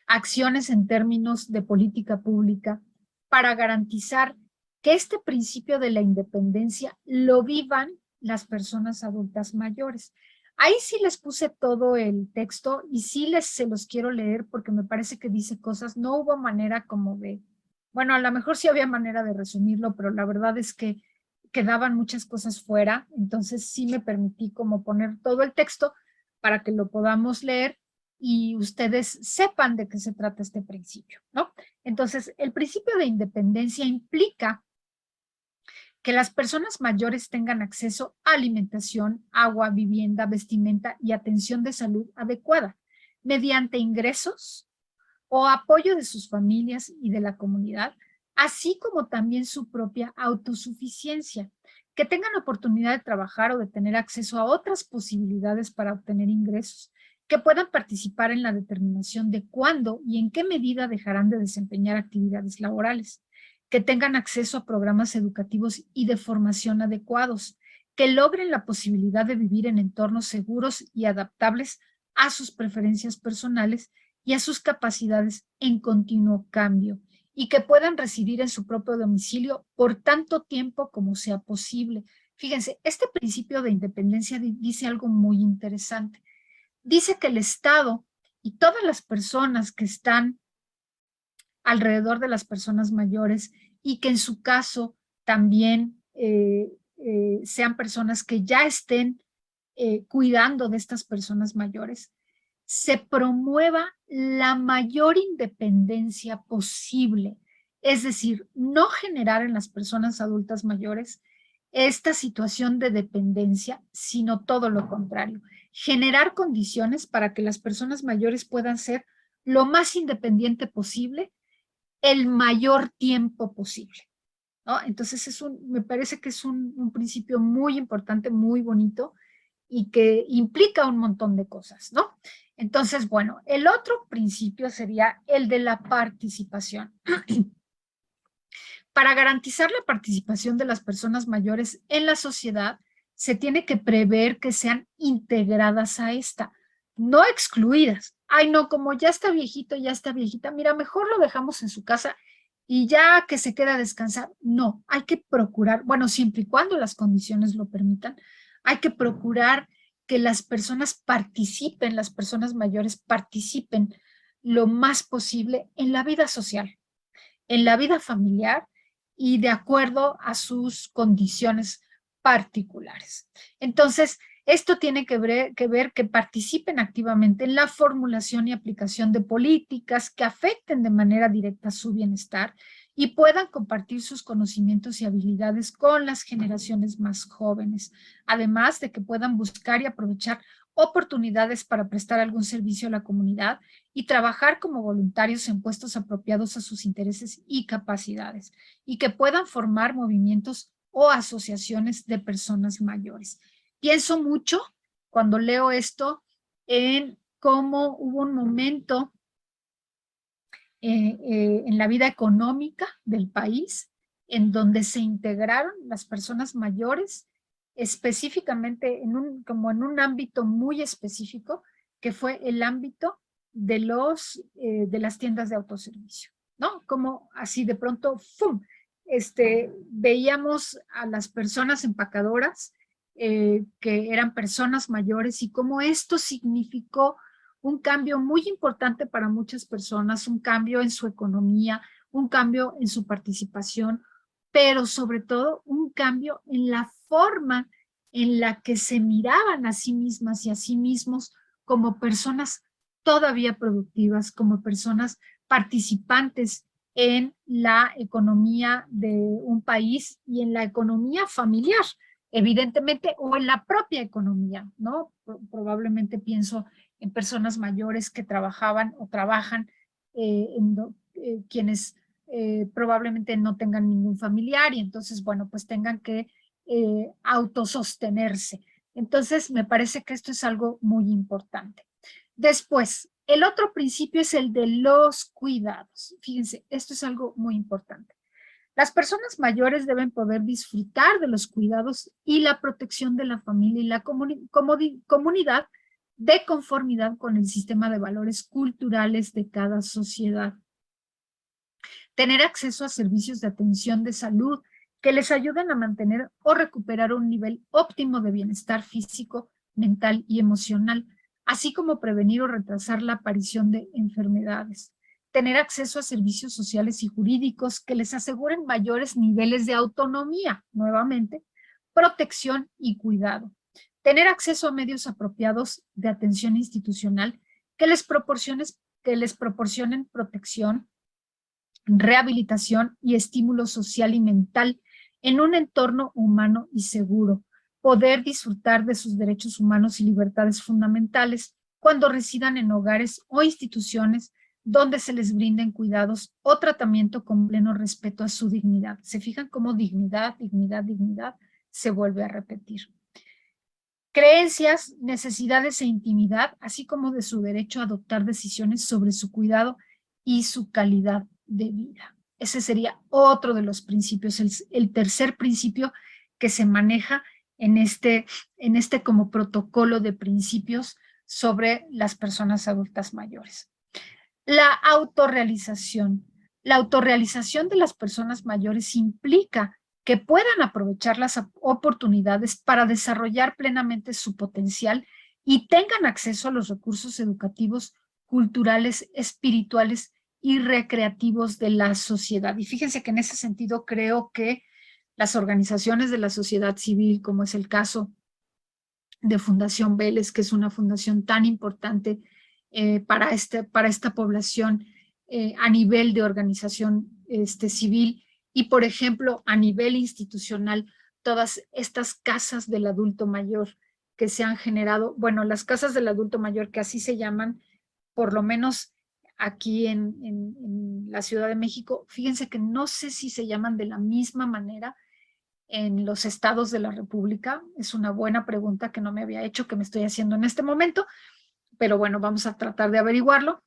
acciones en términos de política pública para garantizar que este principio de la independencia lo vivan las personas adultas mayores. Ahí sí les puse todo el texto y sí se los quiero leer porque me parece que dice cosas, no hubo manera como de, bueno, a lo mejor sí había manera de resumirlo, pero la verdad es que quedaban muchas cosas fuera, entonces sí me permití como poner todo el texto para que lo podamos leer y ustedes sepan de qué se trata este principio, ¿no? Entonces, el principio de independencia implica que las personas mayores tengan acceso a alimentación, agua, vivienda, vestimenta y atención de salud adecuada mediante ingresos o apoyo de sus familias y de la comunidad, así como también su propia autosuficiencia, que tengan oportunidad de trabajar o de tener acceso a otras posibilidades para obtener ingresos, que puedan participar en la determinación de cuándo y en qué medida dejarán de desempeñar actividades laborales, que tengan acceso a programas educativos y de formación adecuados, que logren la posibilidad de vivir en entornos seguros y adaptables a sus preferencias personales y a sus capacidades en continuo cambio, y que puedan residir en su propio domicilio por tanto tiempo como sea posible. Fíjense, este principio de independencia dice algo muy interesante. Dice que el Estado y todas las personas que están alrededor de las personas mayores y que en su caso también sean personas que ya estén cuidando de estas personas mayores, se promueva la mayor independencia posible. Es decir, no generar en las personas adultas mayores esta situación de dependencia, sino todo lo contrario. Generar condiciones para que las personas mayores puedan ser lo más independiente posible el mayor tiempo posible, ¿no? Entonces me parece que es un principio muy importante, muy bonito y que implica un montón de cosas, ¿no? Entonces, bueno, el otro principio sería el de la participación. Para garantizar la participación de las personas mayores en la sociedad, se tiene que prever que sean integradas a esta, no excluidas. Ay, no, como ya está viejito, ya está viejita, mira, mejor lo dejamos en su casa y ya que se queda a descansar. No, hay que procurar, bueno, siempre y cuando las condiciones lo permitan, hay que procurar que las personas participen, las personas mayores participen lo más posible en la vida social, en la vida familiar y de acuerdo a sus condiciones particulares. Entonces, Esto tiene que ver que participen activamente en la formulación y aplicación de políticas que afecten de manera directa su bienestar y puedan compartir sus conocimientos y habilidades con las generaciones más jóvenes, además de que puedan buscar y aprovechar oportunidades para prestar algún servicio a la comunidad y trabajar como voluntarios en puestos apropiados a sus intereses y capacidades, y que puedan formar movimientos o asociaciones de personas mayores. Pienso mucho cuando leo esto en cómo hubo un momento en la vida económica del país en donde se integraron las personas mayores específicamente como en un ámbito muy específico que fue el ámbito de las tiendas de autoservicio, ¿no? Como así de pronto, ¡fum! Veíamos a las personas empacadoras que eran personas mayores y cómo esto significó un cambio muy importante para muchas personas, un cambio en su economía, un cambio en su participación, pero sobre todo un cambio en la forma en la que se miraban a sí mismas y a sí mismos como personas todavía productivas, como personas participantes en la economía de un país y en la economía familiar, evidentemente, o en la propia economía, ¿no? Probablemente pienso en personas mayores que trabajaban o trabajan, quienes probablemente no tengan ningún familiar y entonces, bueno, pues tengan que autosostenerse. Entonces, me parece que esto es algo muy importante. Después, el otro principio es el de los cuidados. Fíjense, esto es algo muy importante. Las personas mayores deben poder disfrutar de los cuidados y la protección de la familia y la comunidad de conformidad con el sistema de valores culturales de cada sociedad. Tener acceso a servicios de atención de salud que les ayuden a mantener o recuperar un nivel óptimo de bienestar físico, mental y emocional, así como prevenir o retrasar la aparición de enfermedades. Tener acceso a servicios sociales y jurídicos que les aseguren mayores niveles de autonomía, nuevamente, protección y cuidado. Tener acceso a medios apropiados de atención institucional que les proporcionen protección, rehabilitación y estímulo social y mental en un entorno humano y seguro. Poder disfrutar de sus derechos humanos y libertades fundamentales cuando residan en hogares o instituciones donde se les brinden cuidados o tratamiento con pleno respeto a su dignidad. ¿Se fijan cómo dignidad, dignidad, dignidad se vuelve a repetir? Creencias, necesidades e intimidad, así como de su derecho a adoptar decisiones sobre su cuidado y su calidad de vida. Ese sería otro de los principios, el tercer principio que se maneja en este como protocolo de principios sobre las personas adultas mayores. La autorrealización. La autorrealización de las personas mayores implica que puedan aprovechar las oportunidades para desarrollar plenamente su potencial y tengan acceso a los recursos educativos, culturales, espirituales y recreativos de la sociedad. Y fíjense que en ese sentido creo que las organizaciones de la sociedad civil, como es el caso de Fundación Vélez, que es una fundación tan importante para esta población a nivel de organización civil y, por ejemplo, a nivel institucional, todas estas casas del adulto mayor que se han generado, bueno, las casas del adulto mayor que así se llaman, por lo menos aquí en la Ciudad de México, fíjense que no sé si se llaman de la misma manera en los estados de la República. Es una buena pregunta que no me había hecho, que me estoy haciendo en este momento, pero bueno, vamos a tratar de averiguarlo,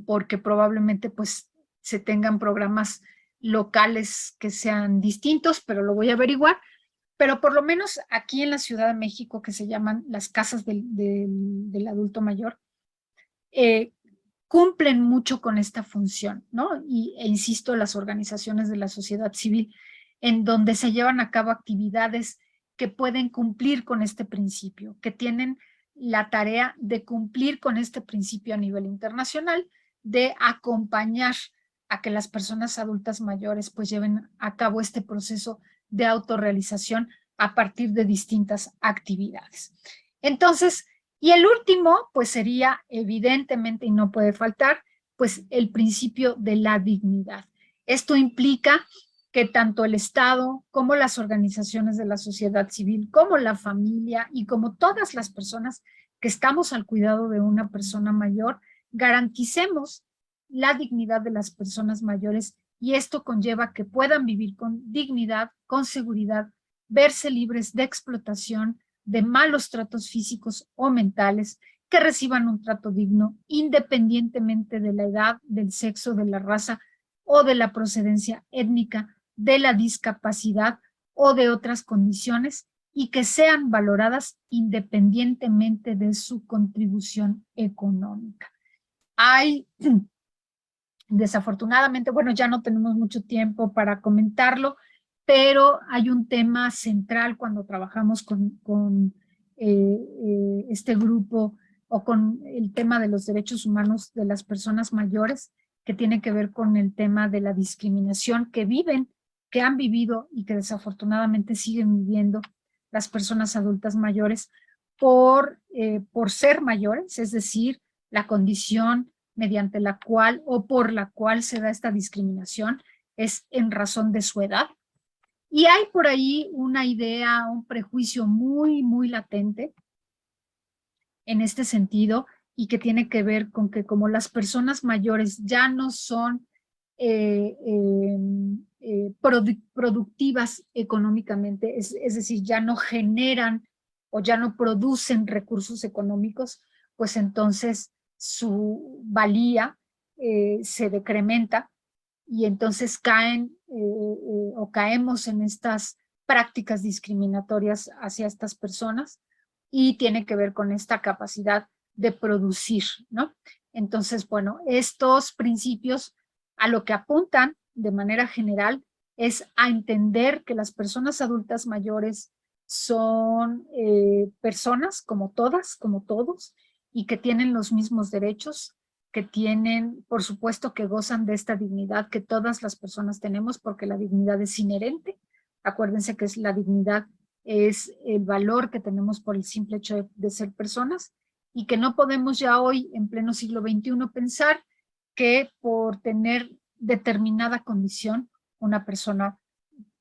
porque probablemente pues se tengan programas locales que sean distintos, pero lo voy a averiguar. Pero por lo menos aquí en la Ciudad de México, que se llaman las casas del adulto mayor, cumplen mucho con esta función, ¿no? E insisto, las organizaciones de la sociedad civil, en donde se llevan a cabo actividades que pueden cumplir con este principio, que tienen la tarea de cumplir con este principio a nivel internacional, de acompañar a que las personas adultas mayores pues lleven a cabo este proceso de autorrealización a partir de distintas actividades. Entonces, y el último, pues sería evidentemente, y no puede faltar, pues el principio de la dignidad. Esto implica que tanto el Estado como las organizaciones de la sociedad civil, como la familia y como todas las personas que estamos al cuidado de una persona mayor, garanticemos la dignidad de las personas mayores, y esto conlleva que puedan vivir con dignidad, con seguridad, verse libres de explotación, de malos tratos físicos o mentales, que reciban un trato digno independientemente de la edad, del sexo, de la raza o de la procedencia étnica, de la discapacidad o de otras condiciones, y que sean valoradas independientemente de su contribución económica. Hay, desafortunadamente, bueno, ya no tenemos mucho tiempo para comentarlo, pero hay un tema central cuando trabajamos con este grupo o con el tema de los derechos humanos de las personas mayores, que tiene que ver con el tema de la discriminación que viven, que han vivido y que desafortunadamente siguen viviendo las personas adultas mayores por ser mayores, es decir, la condición mediante la cual o por la cual se da esta discriminación es en razón de su edad. Y hay por ahí una idea, un prejuicio muy, muy latente en este sentido, y que tiene que ver con que como las personas mayores ya no son productivas económicamente, es decir, ya no generan o ya no producen recursos económicos, pues entonces su valía se decrementa, y entonces caen o caemos en estas prácticas discriminatorias hacia estas personas, y tiene que ver con esta capacidad de producir, ¿no? Entonces, bueno, estos principios a lo que apuntan de manera general es a entender que las personas adultas mayores son personas como todas, como todos, y que tienen los mismos derechos, que tienen, por supuesto, que gozan de esta dignidad que todas las personas tenemos, porque la dignidad es inherente. Acuérdense que la dignidad es el valor que tenemos por el simple hecho de ser personas, y que no podemos ya hoy, en pleno siglo XXI, pensar que por tener determinada condición una persona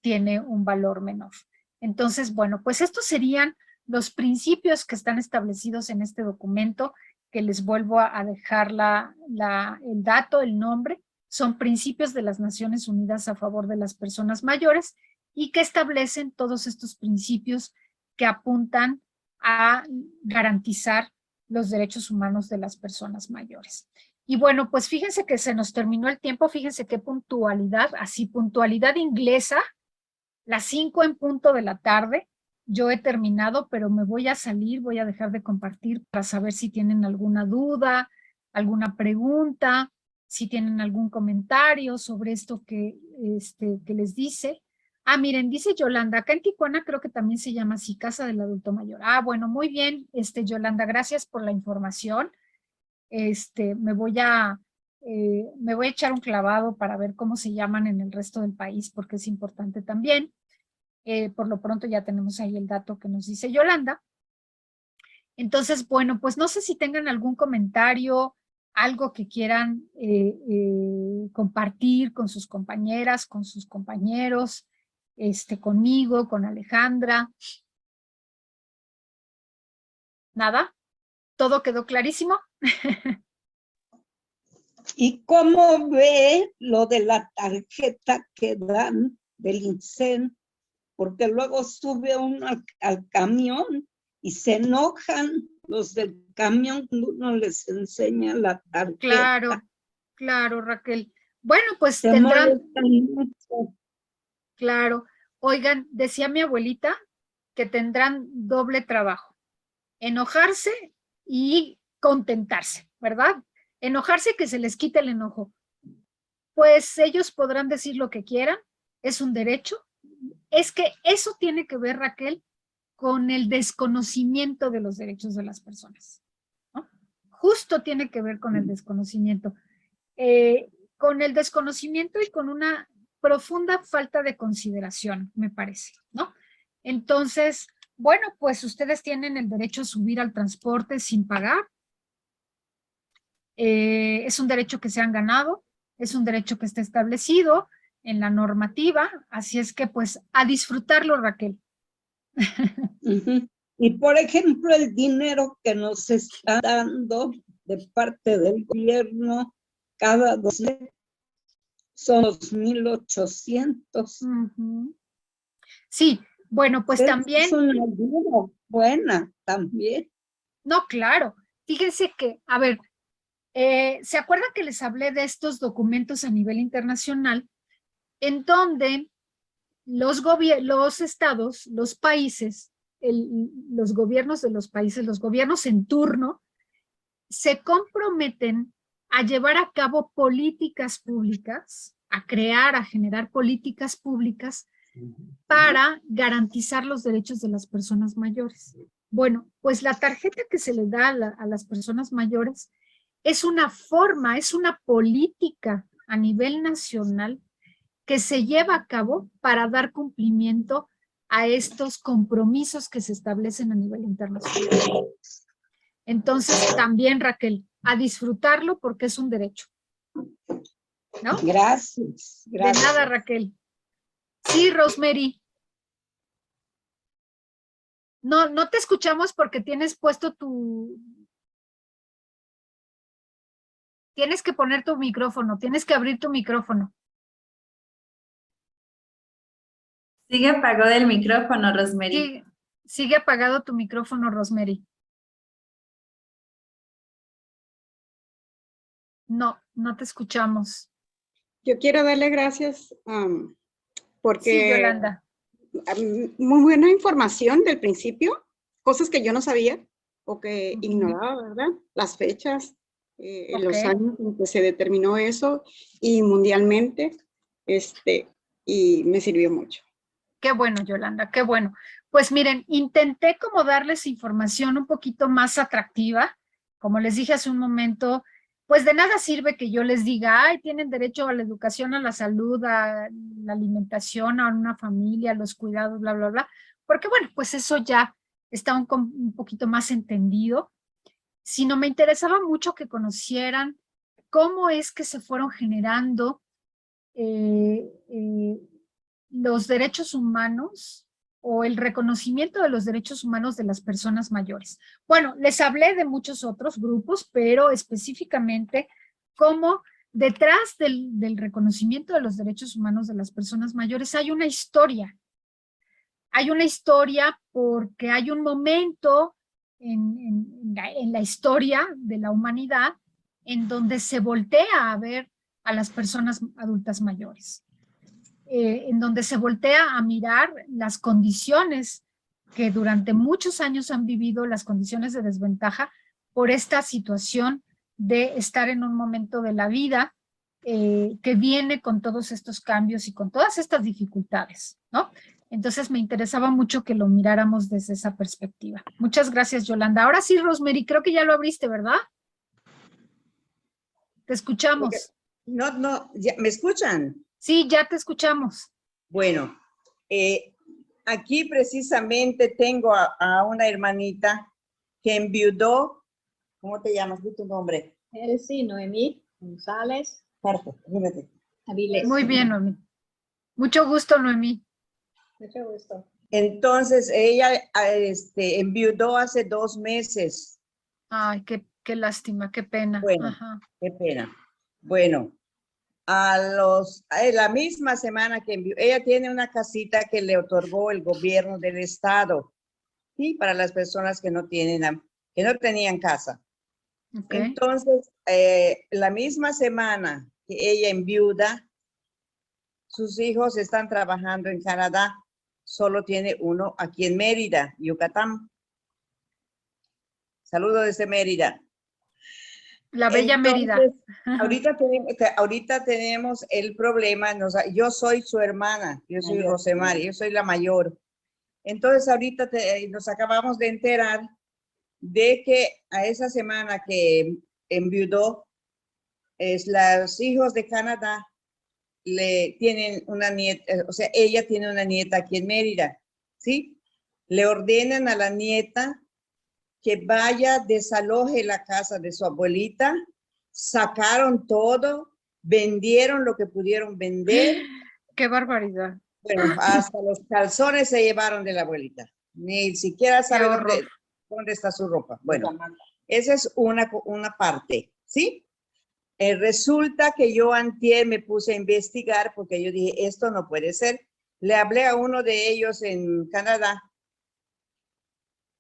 tiene un valor menor. Entonces, bueno, pues estos serían los principios que están establecidos en este documento, que les vuelvo a dejar el dato, el nombre. Son principios de las Naciones Unidas a favor de las personas mayores, y que establecen todos estos principios que apuntan a garantizar los derechos humanos de las personas mayores. Y bueno, pues fíjense que se nos terminó el tiempo, fíjense qué puntualidad, así puntualidad inglesa, las 5 en punto de la tarde. Yo he terminado, pero me voy a salir, voy a dejar de compartir para saber si tienen alguna duda, alguna pregunta, si tienen algún comentario sobre esto que les dice. Ah, miren, dice Yolanda, acá en Tijuana creo que también se llama así, Casa del Adulto Mayor. Ah, bueno, muy bien, Yolanda, gracias por la información. Me voy a echar un clavado para ver cómo se llaman en el resto del país, porque es importante también. Por lo pronto ya tenemos ahí el dato que nos dice Yolanda. Entonces, bueno, pues no sé si tengan algún comentario, algo que quieran compartir con sus compañeras, con sus compañeros, conmigo, con Alejandra. ¿Nada? ¿Todo quedó clarísimo? ¿Y cómo ve lo de la tarjeta que dan del INSEN? Porque luego sube uno al camión y se enojan los del camión cuando uno les enseña la tarjeta. Claro, claro, Raquel. Bueno, pues se tendrán... molestan mucho. Claro. Oigan, decía mi abuelita que tendrán doble trabajo: enojarse y contentarse, ¿verdad? Enojarse, que se les quite el enojo. Pues ellos podrán decir lo que quieran, es un derecho. Es que eso tiene que ver, Raquel, con el desconocimiento de los derechos de las personas, ¿no? Justo tiene que ver con el desconocimiento. Con el desconocimiento y con una profunda falta de consideración, me parece, ¿no? Entonces, bueno, pues ustedes tienen el derecho a subir al transporte sin pagar. Es un derecho que se han ganado, es un derecho que está establecido en la normativa, así es que pues a disfrutarlo, Raquel. Ujú. Y por ejemplo, el dinero que nos está dando de parte del gobierno cada 2 meses son 2,800. Sí, bueno, pues también. Es una ayuda buena también. No, claro. Fíjense que, a ver, ¿se acuerdan que les hablé de estos documentos a nivel internacional en donde los estados, los países, los gobiernos de los países, los gobiernos en turno, se comprometen a llevar a cabo políticas públicas, a crear, a generar políticas públicas para garantizar los derechos de las personas mayores? Bueno, pues la tarjeta que se le da a las personas mayores es una forma, es una política a nivel nacional que se lleva a cabo para dar cumplimiento a estos compromisos que se establecen a nivel internacional. Entonces, también, Raquel, a disfrutarlo porque es un derecho. ¿No? Gracias. De nada, Raquel. Sí, Rosemary. No te escuchamos porque tienes puesto tu... Tienes que poner tu micrófono, tienes que abrir tu micrófono. Sigue apagado el micrófono, Rosemary. Sigue apagado tu micrófono, Rosemary. No te escuchamos. Yo quiero darle gracias porque Sí, Yolanda. Muy buena información del principio, cosas que yo no sabía o que ignoraba, ¿verdad? Las fechas, los años en que se determinó eso y mundialmente, y me sirvió mucho. Qué bueno, Yolanda, qué bueno. Pues miren, intenté como darles información un poquito más atractiva. Como les dije hace un momento, pues de nada sirve que yo les diga, ay, tienen derecho a la educación, a la salud, a la alimentación, a una familia, a los cuidados, bla, bla, bla. Porque bueno, pues eso ya está un poquito más entendido. Sino me interesaba mucho que conocieran cómo es que se fueron generando los derechos humanos o el reconocimiento de los derechos humanos de las personas mayores. Bueno, les hablé de muchos otros grupos, pero específicamente cómo detrás del reconocimiento de los derechos humanos de las personas mayores hay una historia. Hay una historia porque hay un momento en la historia de la humanidad en donde se voltea a ver a las personas adultas mayores. En donde se voltea a mirar las condiciones que durante muchos años han vivido, las condiciones de desventaja por esta situación de estar en un momento de la vida que viene con todos estos cambios y con todas estas dificultades, ¿no? Entonces me interesaba mucho que lo miráramos desde esa perspectiva. Muchas gracias, Yolanda. Ahora sí, Rosemary, creo que ya lo abriste, ¿verdad? Te escuchamos. No, ¿me escuchan? Sí, ya te escuchamos. Bueno, aquí precisamente tengo a una hermanita que enviudó. ¿Cómo te llamas? ¿Di tu nombre? Sí, Noemí González. Perfecto, fíjate. Avilés. Muy bien, Noemí. Mucho gusto, Noemí. Mucho gusto. Entonces, ella enviudó hace 2 meses. Ay, qué lástima, qué pena. Bueno, ajá. qué pena. Bueno, la misma semana que envió, ella tiene una casita que le otorgó el gobierno del estado, ¿sí? Para las personas que no tenían casa. Okay. Entonces, la misma semana que ella enviuda, sus hijos están trabajando en Canadá. Solo tiene uno aquí en Mérida, Yucatán. Saludos desde Mérida. La bella Entonces, Mérida. ahorita tenemos el problema. Yo soy su hermana, yo soy Rosemary, yo soy la mayor. Entonces, ahorita nos acabamos de enterar de que a esa semana que enviudó, los hijos de Canadá le tienen una nieta, o sea, ella tiene una nieta aquí en Mérida, ¿sí? le ordenan a la nieta que vaya, desaloje la casa de su abuelita, sacaron todo, vendieron lo que pudieron vender. ¡Qué barbaridad! Bueno, hasta los calzones se llevaron de la abuelita. Ni siquiera sabe dónde está su ropa. Bueno, esa es una parte, ¿sí? Resulta que yo antier me puse a investigar porque yo dije, esto no puede ser. Le hablé a uno de ellos en Canadá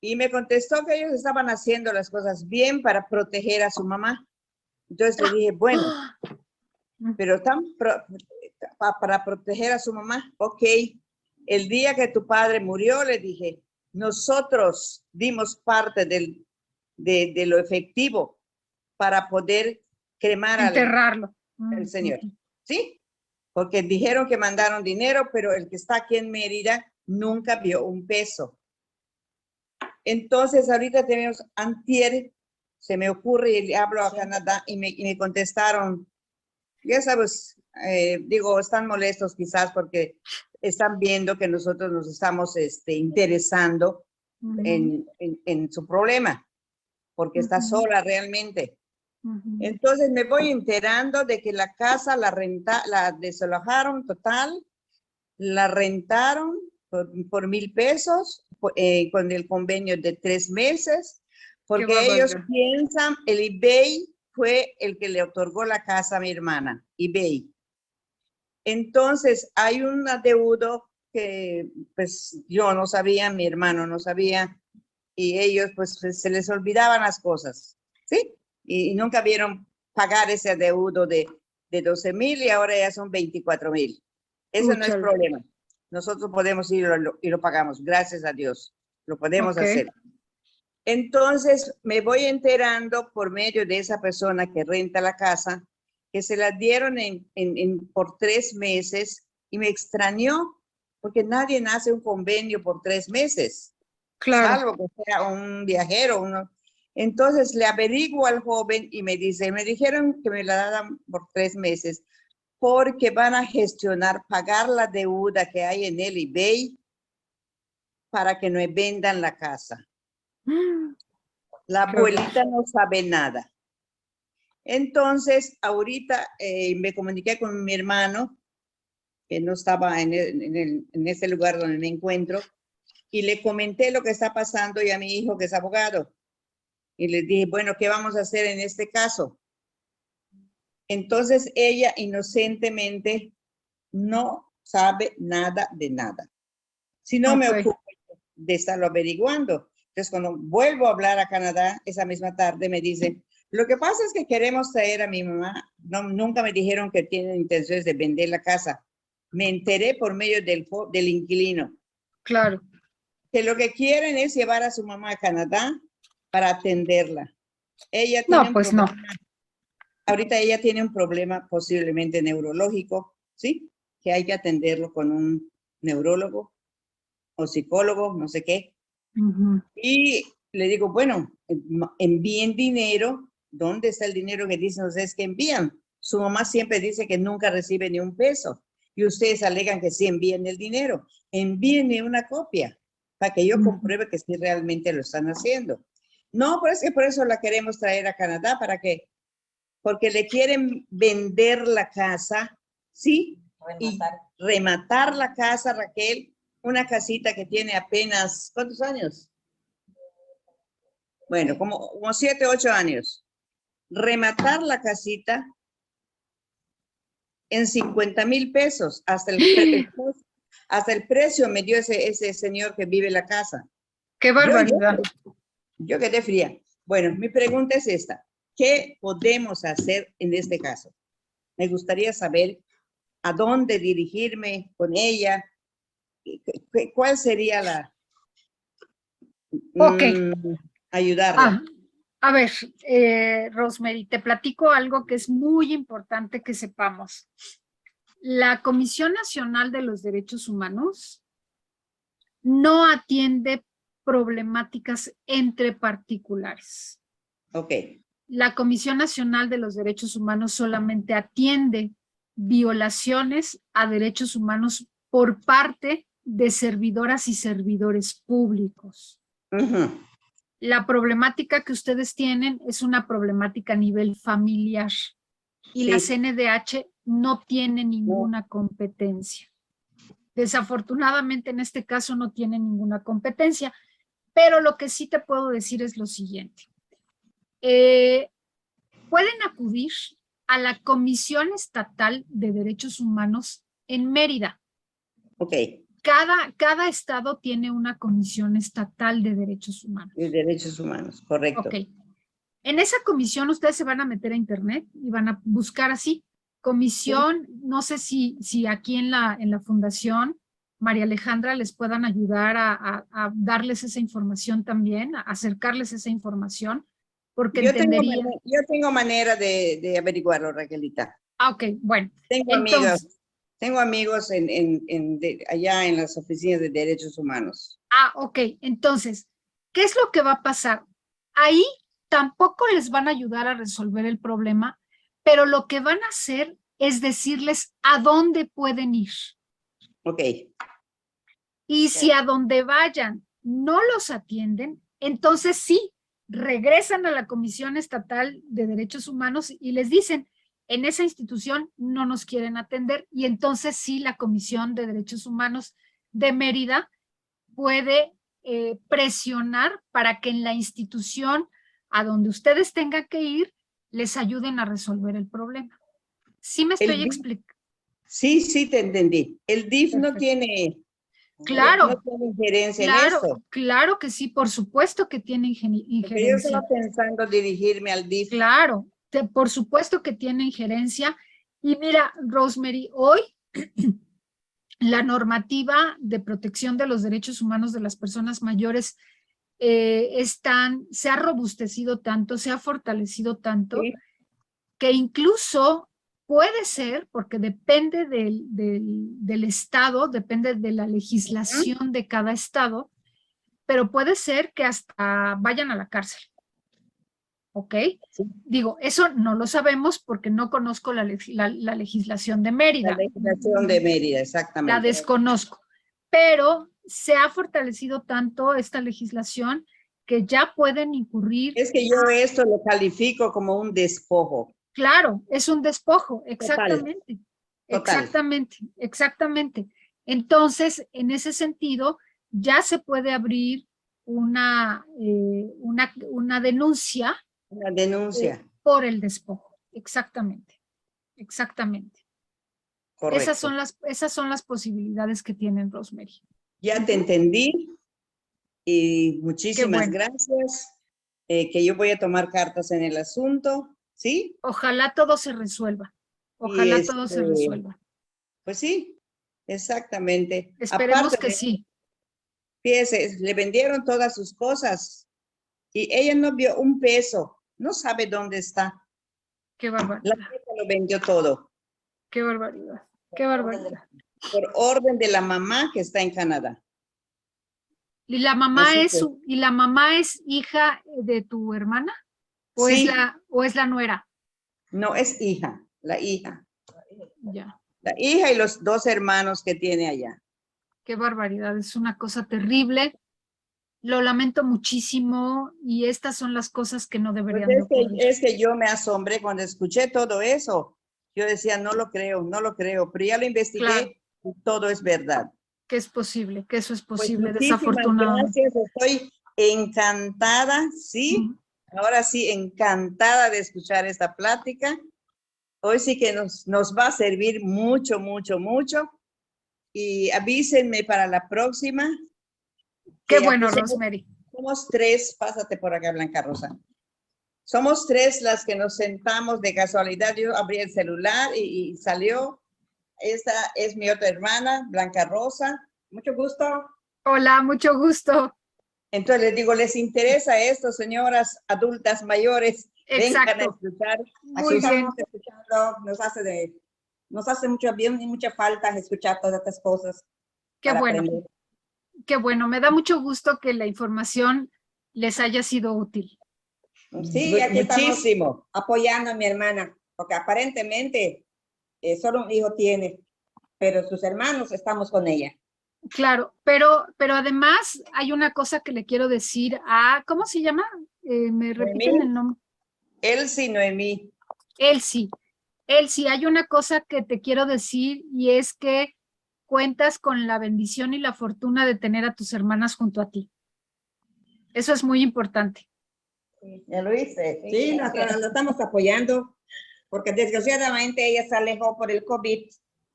y me contestó que ellos estaban haciendo las cosas bien para proteger a su mamá. Entonces le dije, bueno, pero para proteger a su mamá, ok. El día que tu padre murió, le dije, nosotros dimos parte de lo efectivo para poder cremar Enterrarlo. al señor, ¿sí? Porque dijeron que mandaron dinero, pero el que está aquí en Mérida nunca vio un peso. Entonces, ahorita tenemos antier, se me ocurre y le hablo a Canadá y me contestaron, ya sabes, digo, están molestos quizás porque están viendo que nosotros nos estamos interesando en su problema, porque está sola realmente. Entonces me voy enterando de que la casa la desalojaron total, la rentaron por 1,000 pesos con el convenio de 3 meses, porque ellos piensan, el eBay fue el que le otorgó la casa a mi hermana, eBay. Entonces hay un adeudo que pues yo no sabía, mi hermano no sabía, y ellos pues se les olvidaban las cosas, ¿sí? Y nunca vieron pagar ese adeudo de 12,000 y ahora ya son 24,000. Eso no es problema. Nosotros podemos ir y lo pagamos, gracias a Dios. Lo podemos hacer. Entonces me voy enterando por medio de esa persona que renta la casa, que se la dieron por 3 meses y me extrañó porque nadie hace un convenio por 3 meses. Claro. Salvo que sea un viajero, Entonces le averiguo al joven y me dijeron que me la daban por 3 meses porque van a gestionar, pagar la deuda que hay en el eBay para que no vendan la casa. La abuelita no sabe nada. Entonces, ahorita me comuniqué con mi hermano, que no estaba en ese lugar donde me encuentro, y le comenté lo que está pasando y a mi hijo, que es abogado. Y les dije, bueno, ¿qué vamos a hacer en este caso? Entonces ella inocentemente no sabe nada de nada. Si no me ocupo de estarlo averiguando. Entonces cuando vuelvo a hablar a Canadá, esa misma tarde me dicen, lo que pasa es que queremos traer a mi mamá. Nunca me dijeron que tienen intenciones de vender la casa. Me enteré por medio del inquilino. Claro. Que lo que quieren es llevar a su mamá a Canadá para atenderla. Ella tiene no. Ahorita ella tiene un problema posiblemente neurológico, ¿sí? Que hay que atenderlo con un neurólogo o psicólogo, no sé qué. Y le digo, bueno, envíen dinero. ¿Dónde está el dinero que dicen ustedes que envían? Su mamá siempre dice que nunca recibe ni un peso. Y ustedes alegan que sí envían el dinero. Envíenme una copia para que yo compruebe que sí realmente lo están haciendo. No, pues es que por eso la queremos traer a Canadá, porque le quieren vender la casa, ¿sí? Y rematar la casa, Raquel, una casita que tiene apenas, ¿cuántos años? Bueno, como 7, 8 años. Rematar la casita en 50,000 pesos, hasta el precio me dio ese señor que vive en la casa. ¡Qué barbaridad! Yo quedé fría. Bueno, mi pregunta es esta. ¿Qué podemos hacer en este caso? Me gustaría saber a dónde dirigirme con ella. ¿Cuál sería la... ayudarla? A ver, Rosemary, te platico algo que es muy importante que sepamos. La Comisión Nacional de los Derechos Humanos no atiende problemáticas entre particulares. Ok. La Comisión Nacional de los Derechos Humanos solamente atiende violaciones a derechos humanos por parte de servidoras y servidores públicos. La problemática que ustedes tienen es una problemática a nivel familiar y Sí. la CNDH no tiene ninguna competencia. Desafortunadamente en este caso no tiene ninguna competencia, pero lo que sí te puedo decir es lo siguiente. Pueden acudir a la Comisión Estatal de Derechos Humanos en Mérida. Ok, Cada estado tiene una Comisión Estatal de Derechos Humanos. de derechos humanos, correcto. Ok. En esa comisión ustedes se van a meter a internet y van a buscar así, comisión, no sé si aquí en la fundación María Alejandra les puedan ayudar a darles esa información también, a acercarles esa información, porque Yo entenderían. tengo manera de averiguarlo, Raquelita. Ah, ok, bueno. Tengo Entonces, amigos allá en las oficinas de derechos humanos. ok, entonces, ¿qué es lo que va a pasar? Ahí tampoco les van a ayudar a resolver el problema, pero lo que van a hacer es decirles a dónde pueden ir. Ok, Y si a donde vayan no los atienden, entonces sí, regresan a la Comisión Estatal de Derechos Humanos y les dicen, en esa institución no nos quieren atender, y entonces sí, la Comisión de Derechos Humanos de Mérida puede presionar para que en la institución a donde ustedes tengan que ir, les ayuden a resolver el problema. ¿Sí me estoy explicando? sí, te entendí. El DIF no Perfecto. tiene, Claro, no tiene injerencia en claro, esto. claro que sí, por supuesto que tiene Porque yo injerencia. estaba pensando dirigirme al DIF. Claro, por supuesto que tiene injerencia. Y mira, Rosemary, hoy la normativa de protección de los derechos humanos de las personas mayores se ha robustecido tanto, se ha fortalecido tanto, Sí. que incluso puede ser, porque depende del estado, depende de la legislación de cada estado, pero puede ser que hasta vayan a la cárcel. ¿Ok? Sí. Digo, eso no lo sabemos porque no conozco la legislación de Mérida. La legislación de Mérida, exactamente. La desconozco, pero se ha fortalecido tanto esta legislación que ya pueden incurrir. Es que yo esto lo califico como un despojo. Claro, es un despojo, exactamente. Total. Exactamente. Entonces, en ese sentido, ya se puede abrir una denuncia. Una denuncia. Por el despojo, exactamente. Correcto. Esas son las posibilidades que tienen, Rosemary. Ya te entendí y muchísimas gracias. Que yo voy a tomar cartas en el asunto, ¿sí? Ojalá todo se resuelva. Ojalá todo se resuelva. Pues sí, exactamente. Esperemos Aparte que sí. Fíjese, le vendieron todas sus cosas y ella no vio un peso, no sabe dónde está. Qué barbaridad. La hija lo vendió todo. Qué barbaridad. Qué barbaridad. Por orden de la mamá que está en Canadá. ¿Y la mamá es hija de tu hermana? ¿O sí. es la nuera? No, es hija, la hija. Ya. La hija y los 2 hermanos que tiene allá. Qué barbaridad, es una cosa terrible. Lo lamento muchísimo y estas son las cosas que no deberían de ocurrir. Es que yo me asombré cuando escuché todo eso. Yo decía, no lo creo, pero ya lo investigué, claro. Y todo es verdad. Que es posible, que eso es posible, pues desafortunadamente. Gracias, estoy encantada, ¿sí? Ahora sí, encantada de escuchar esta plática. Hoy sí que nos va a servir mucho. Y avísenme para la próxima. Qué bueno, Rosemary. Somos 3, pásate por acá, Blanca Rosa. Somos 3 las que nos sentamos de casualidad. Yo abrí el celular y salió. Esta es mi otra hermana, Blanca Rosa. Mucho gusto. Hola, mucho gusto. Entonces les digo, ¿les interesa esto, señoras adultas mayores? Exacto. Vengan a escuchar. Muy bien. Nos hace mucho bien y mucha falta escuchar todas estas cosas. Qué bueno. Aprender. Qué bueno. Me da mucho gusto que la información les haya sido útil. Sí, aquí estamos apoyando a mi hermana, porque aparentemente solo un hijo tiene, pero sus hermanos estamos con ella. Claro, pero además hay una cosa que le quiero decir a, ¿cómo se llama? ¿Me repiten el nombre? Elsie Noemí. Elsie. Elsie, hay una cosa que te quiero decir y es que cuentas con la bendición y la fortuna de tener a tus hermanas junto a ti. Eso es muy importante. Ya lo hice. Sí, lo estamos apoyando, porque desgraciadamente ella se alejó por el COVID,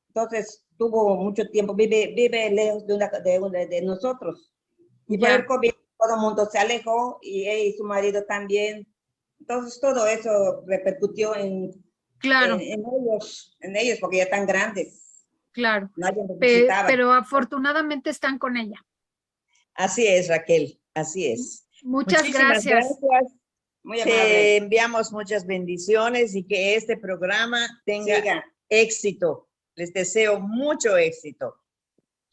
entonces tuvo mucho tiempo, vive lejos de nosotros. Y por el COVID todo el mundo se alejó y ella y su marido también. Entonces todo eso repercutió en ellos, porque ya están grandes. Claro, pero afortunadamente están con ella. Así es, Raquel, así es. Muchas gracias. Muy amable. Enviamos muchas bendiciones y que este programa tenga éxito. Les deseo mucho éxito.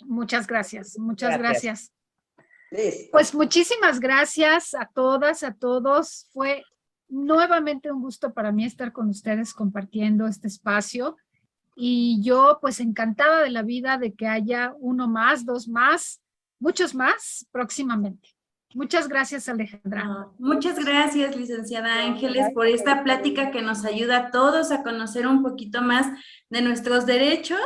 Muchas gracias, muchas gracias. Pues muchísimas gracias a todas, a todos. Fue nuevamente un gusto para mí estar con ustedes compartiendo este espacio. Y yo pues encantada de la vida de que haya uno más, dos más, muchos más próximamente. Muchas gracias, Alejandra. Muchas gracias, licenciada Ángeles, por esta plática que nos ayuda a todos a conocer un poquito más de nuestros derechos.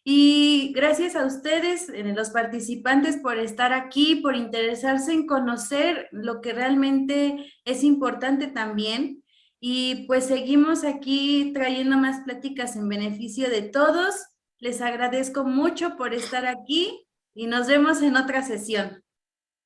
Y gracias a ustedes, los participantes, por estar aquí, por interesarse en conocer lo que realmente es importante también. Y pues seguimos aquí trayendo más pláticas en beneficio de todos. Les agradezco mucho por estar aquí y nos vemos en otra sesión.